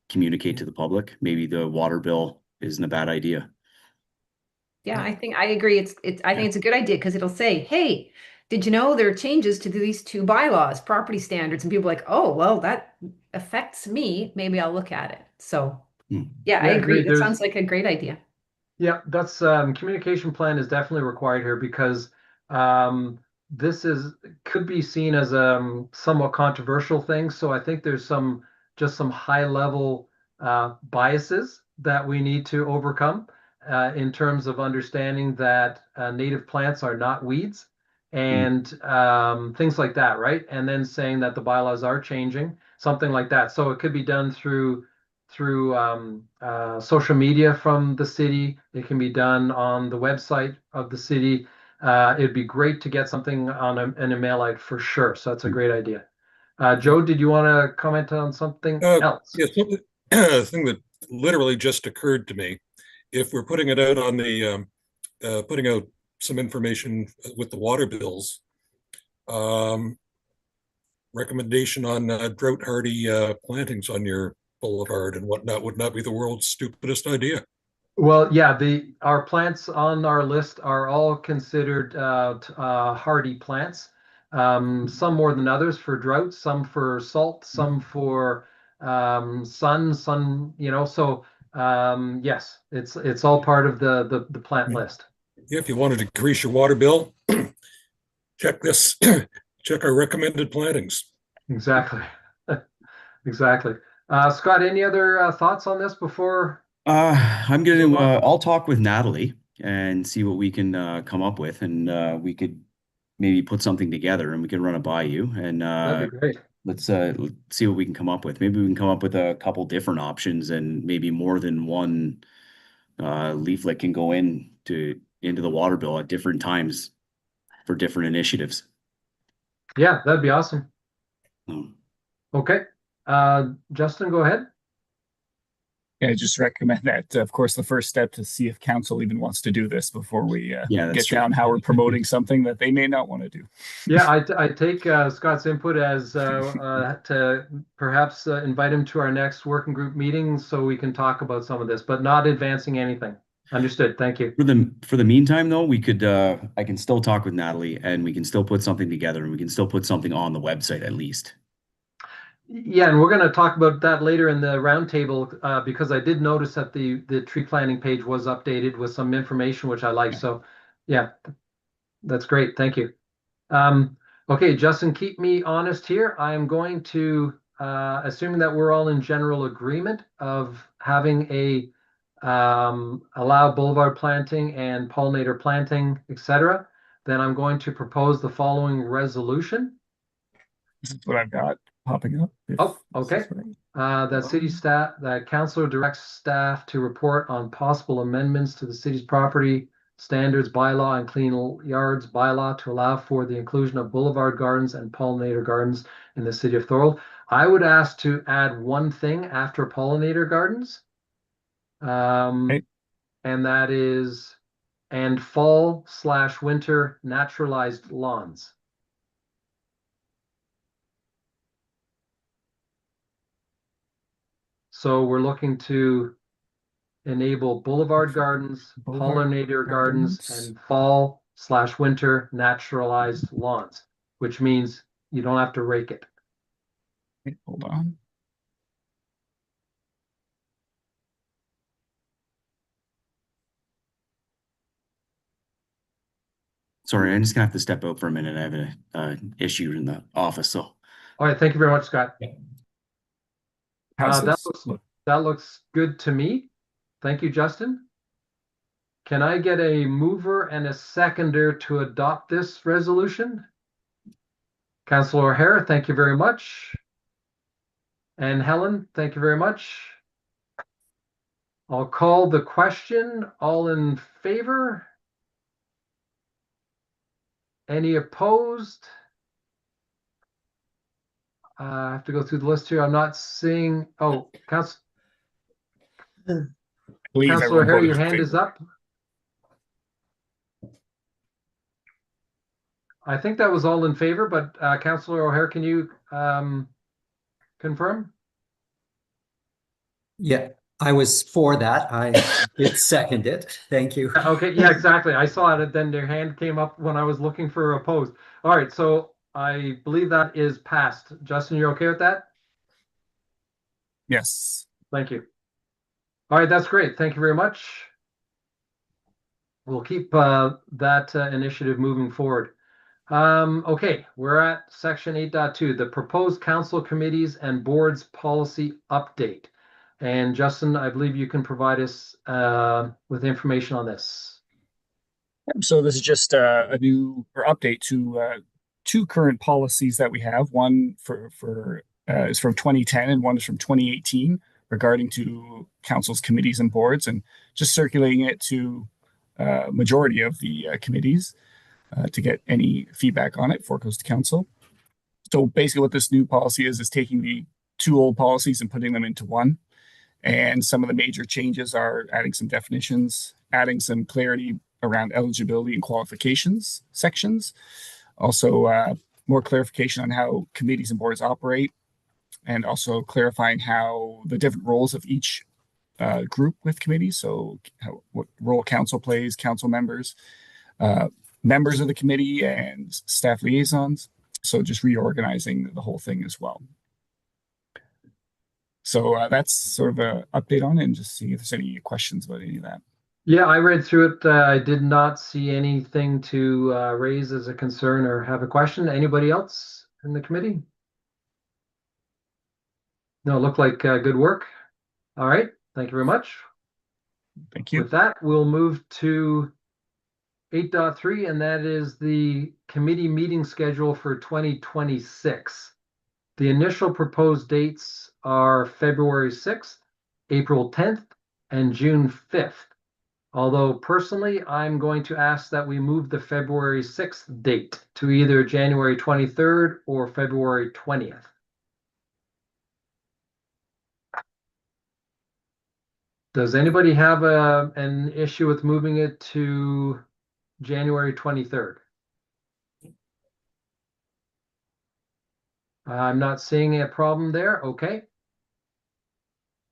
communicate to the public. Maybe the water bill isn't a bad idea. Yeah, I think I agree. I think it's a good idea because it'll say, hey, did you know there are changes to these two bylaws, property standards? And people are like, oh, well, that affects me. Maybe I'll look at it. So yeah, I agree. That sounds like a great idea. Yeah, that's communication plan is definitely required here, because this could be seen as a somewhat controversial thing. So I think there's some high level biases that we need to overcome in terms of understanding that native plants are not weeds and things like that, right? And then saying that the bylaws are changing, something like that. So it could be done through social media from the city. It can be done on the website of the city. It'd be great to get something on an email out for sure. So that's a great idea. Joe, did you want to comment on something else? Yes, a thing that literally just occurred to me. If we're putting it out on the, putting out some information with the water bills, recommendation on drought hardy plantings on your boulevard and whatnot would not be the world's stupidest idea. Well, yeah, our plants on our list are all considered hardy plants. Some more than others for drought, some for salt, some for sun, so yes, it's all part of the plant list. If you want to decrease your water bill, check this, check our recommended plantings. Exactly. Exactly. Scott, any other thoughts on this before I'm gonna, I'll talk with Natalie and see what we can come up with, and we could maybe put something together and we can run it by you, and That'd be great. let's see what we can come up with. Maybe we can come up with a couple different options, and maybe more than one leaflet can go into the water bill at different times for different initiatives. Yeah, that'd be awesome. Um, Okay. Justin, go ahead. Yeah, I just recommend that, of course, the first step to see if council even wants to do this before we Yeah, that's get true. down how we're promoting something that they may not want to do. Yeah, I take Scott's input as to perhaps invite him to our next working group meeting so we can talk about some of this, but not advancing anything. Understood. Thank you. For the meantime, though, we could I can still talk with Natalie, and we can still put something together, and we can still put something on the website at least. Yeah, and we're going to talk about that later in the roundtable because I did notice that the tree planting page was updated with some information which I like. So, yeah, that's great. Thank you. Okay, Justin, keep me honest here. I'm going to, assuming that we're all in general agreement of having a allow boulevard planting and pollinator planting, etc., then I'm going to propose the following resolution. This is what I've got popping up. Oh, okay. That city staff, that councilor directs staff to report on possible amendments to the city's property standards bylaw and clean yards bylaw to allow for the inclusion of boulevard gardens and pollinator gardens in the city of Thorold. I would ask to add one thing after pollinator gardens. Okay. And that is, and fall/winter naturalized lawns. So we're looking to enable boulevard gardens, pollinator gardens, and fall/winter naturalized lawns, which means you don't have to rake it. Okay, hold on. Sorry, I'm just gonna have to step out for a minute. I have an issue in the office, so. All right, thank you very much, Scott. How's That this look? looks good to me. Thank you, Justin. Can I get a mover and a seconder to adopt this resolution? Councilor O'Hara, thank you very much. And Helen, thank you very much. I'll call the question. All in favor? Any opposed? I have to go through the list here. I'm not seeing. Oh, Please, Councilor everyone O'Hara, voted your in hand is favor. up. I think that was all in favor, but Councilor O'Hara, can you confirm? Yeah, I was for that. I did second it. Thank you. Okay, yeah, exactly. I saw it, then their hand came up when I was looking for opposed. All right, so I believe that is passed. Justin, you're okay with that? Yes. Thank you. All right, that's great. Thank you very much. We'll keep that initiative moving forward. Okay, we're at section 8.2, the proposed council committees and boards policy update. And Justin, I believe you can provide us with information on this. So this is just a new or update to two current policies that we have. One is from 2010 and one is from 2018 regarding to council's committees and boards, and just circulating it to majority of the committees to get any feedback on it before it goes to council. So basically what this new policy is taking the two old policies and putting them into one. And some of the major changes are adding some definitions, adding some clarity around eligibility and qualifications sections. Also, more clarification on how committees and boards operate, and also clarifying how the different roles of each group with committees. So what role council plays, council members, members of the committee, and staff liaisons. So just reorganizing the whole thing as well. So that's sort of an update on it, and just see if there's any questions about any of that. Yeah, I read through it. I did not see anything to raise as a concern or have a question. Anybody else in the committee? No, it looked like good work. All right, thank you very much. Thank you. With that, we'll move to 8.3, and that is the committee meeting schedule for 2026. The initial proposed dates are February 6th, April 10th, and June 5th. Although personally, I'm going to ask that we move the February 6th date to either January 23rd or February 20th. Does anybody have an issue with moving it to January 23rd? I'm not seeing a problem there. Okay.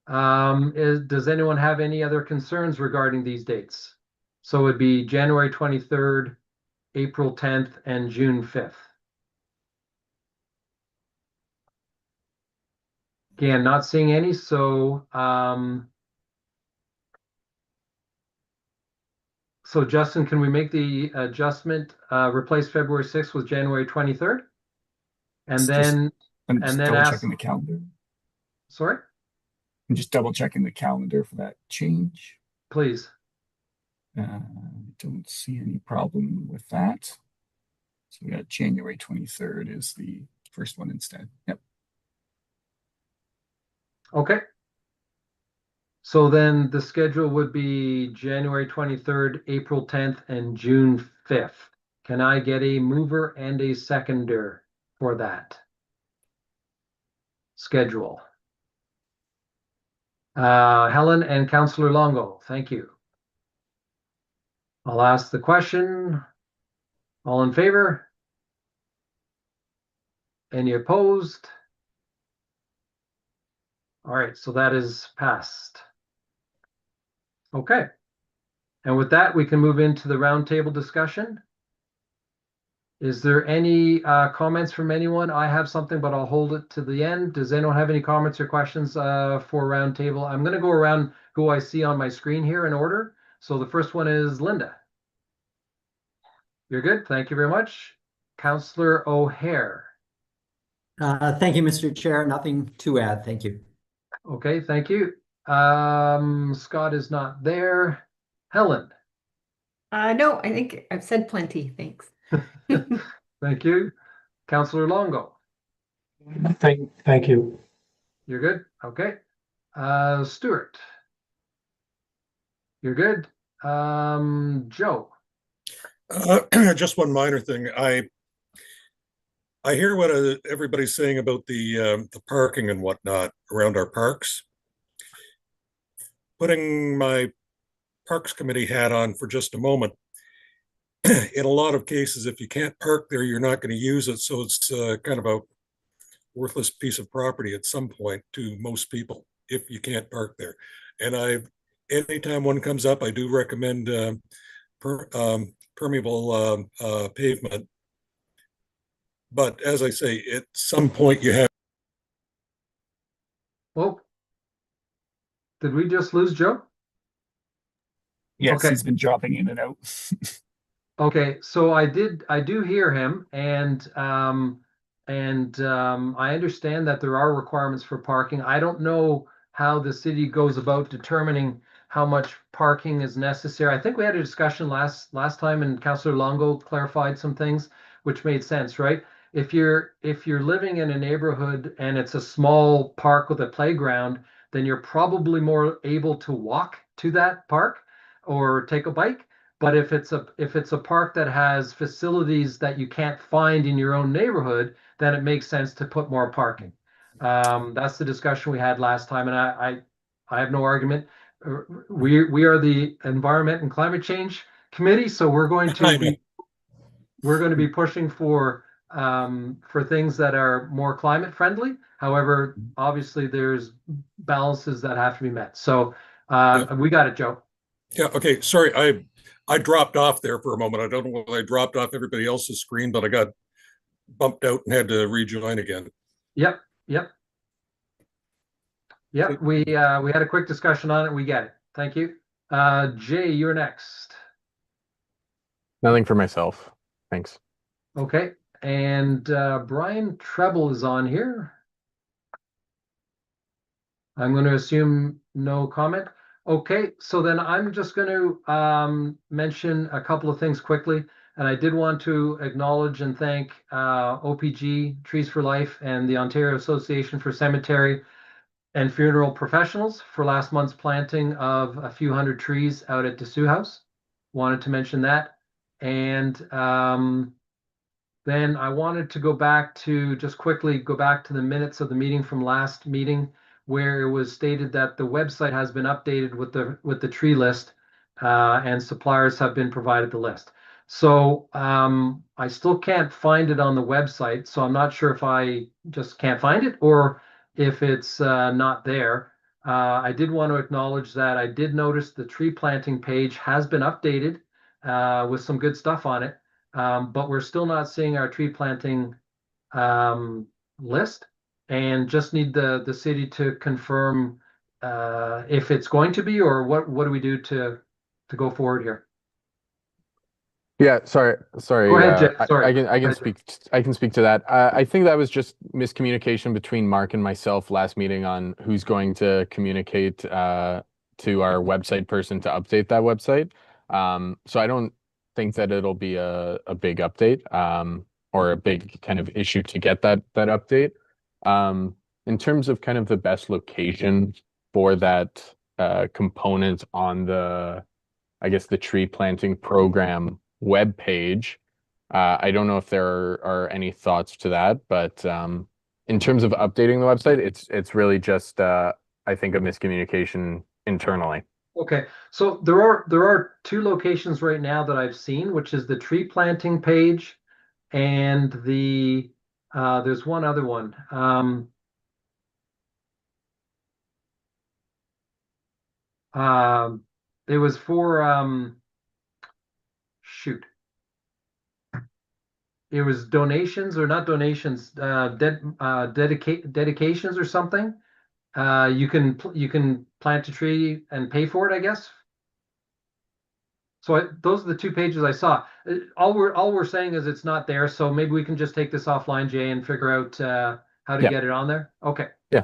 Does anyone have any other concerns regarding these dates? So it'd be January 23rd, April 10th, and June 5th. Again, not seeing any, so Justin, can we make the adjustment, replace February 6th with January 23rd? And then I'm just double ask, checking the calendar. sorry? I'm just double checking the calendar for that change. Please. Don't see any problem with that. So we got January 23rd is the first one instead. Yep. Okay. So then the schedule would be January 23rd, April 10th, and June 5th. Can I get a mover and a seconder for that schedule? Helen and Councillor Longo, thank you. I'll ask the question. All in favor? Any opposed? All right, so that is passed. Okay. And with that, we can move into the roundtable discussion. Is there any comments from anyone? I have something, but I'll hold it to the end. Does anyone have any comments or questions for roundtable? I'm going to go around who I see on my screen here in order. So the first one is Linda. You're good. Thank you very much. Councillor O'Hare. Thank you, Mr. Chair. Nothing to add. Thank you. Okay, thank you. Scott is not there. Helen. No, I think I've said plenty. Thanks. Thank you. Councillor Longo. Thank you. You're good? Okay. Stuart. You're good. Joe. Just one minor thing. I hear what everybody's saying about the parking and whatnot around our parks. Putting my Parks Committee hat on for just a moment. In a lot of cases, if you can't park there, you're not going to use it. So it's kind of a worthless piece of property at some point to most people if you can't park there. And anytime one comes up, I do recommend permeable pavement. But as I say, at some point you have. Oh, did we just lose Joe? Yes, Okay. He's been dropping in and out. Okay, so I do hear him, and I understand that there are requirements for parking. I don't know how the city goes about determining how much parking is necessary. I think we had a discussion last time, and Councillor Longo clarified some things, which made sense, right? If you're living in a neighborhood and it's a small park with a playground, then you're probably more able to walk to that park or take a bike. But if it's a park that has facilities that you can't find in your own neighborhood, then it makes sense to put more parking. That's the discussion we had last time, and I have no argument. We are the Environment and Climate Change Committee, so we're going to be pushing for things that are more climate friendly. However, obviously there's balances that have to be met. So we got it, Joe. Yeah. Okay. Sorry, I dropped off there for a moment. I don't know whether I dropped off everybody else's screen, but I got bumped out and had to rejoin again. Yep. We had a quick discussion on it. We get it. Thank you. Jay, you're next. Nothing for myself. Thanks. Okay. And Brian Treble is on here. I'm going to assume no comment. Okay, so then I'm just going to mention a couple of things quickly. And I did want to acknowledge and thank OPG, Trees for Life, and the Ontario Association for Cemetery and Funeral Professionals for last month's planting of a few hundred trees out at Dessous House. Wanted to mention that. And then I wanted to just quickly go back to the minutes of the meeting from last meeting, where it was stated that the website has been updated with the tree list, and suppliers have been provided the list. So I still can't find it on the website, so I'm not sure if I just can't find it or if it's not there. I did want to acknowledge that I did notice the tree planting page has been updated with some good stuff on it, but we're still not seeing our tree planting list, and just need the city to confirm if it's going to be, or what do we do to go forward here? Yeah, sorry. Go ahead, Jeff. Sorry. I can speak to that. I think that was just miscommunication between Mark and myself last meeting on who's going to communicate to our website person to update that website. So I don't think that it'll be a big update or a big kind of issue to get that update. In terms of kind of the best location for that component on the, I guess, the tree planting program web page. I don't know if there are any thoughts to that, but in terms of updating the website, it's really just I think a miscommunication internally. Okay, so there are two locations right now that I've seen, which is the tree planting page and the there's one other one. It was for shoot. It was donations, or not donations, dedications or something. You can plant a tree and pay for it, I guess. So those are the two pages I saw. All we're saying is it's not there, so maybe we can just take this offline, Jay, and figure out how to get it on there. Okay. Yeah.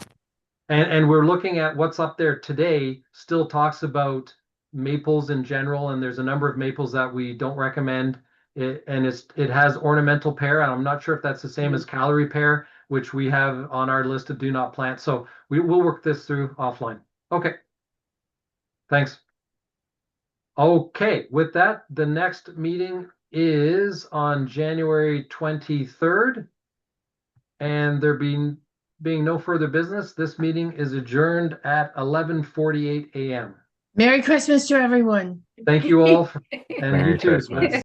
And we're looking at what's up there today. Still talks about maples in general, and there's a number of maples that we don't recommend. It has ornamental pear, and I'm not sure if that's the same as calorie pear, which we have on our list of do not plant. So we'll work this through offline. Okay. Thanks. Okay, with that, the next meeting is on January 23rd. And there being no further business, this meeting is adjourned at 11:48 a.m. Merry Christmas to everyone. Thank you all, and Merry you too. Christmas.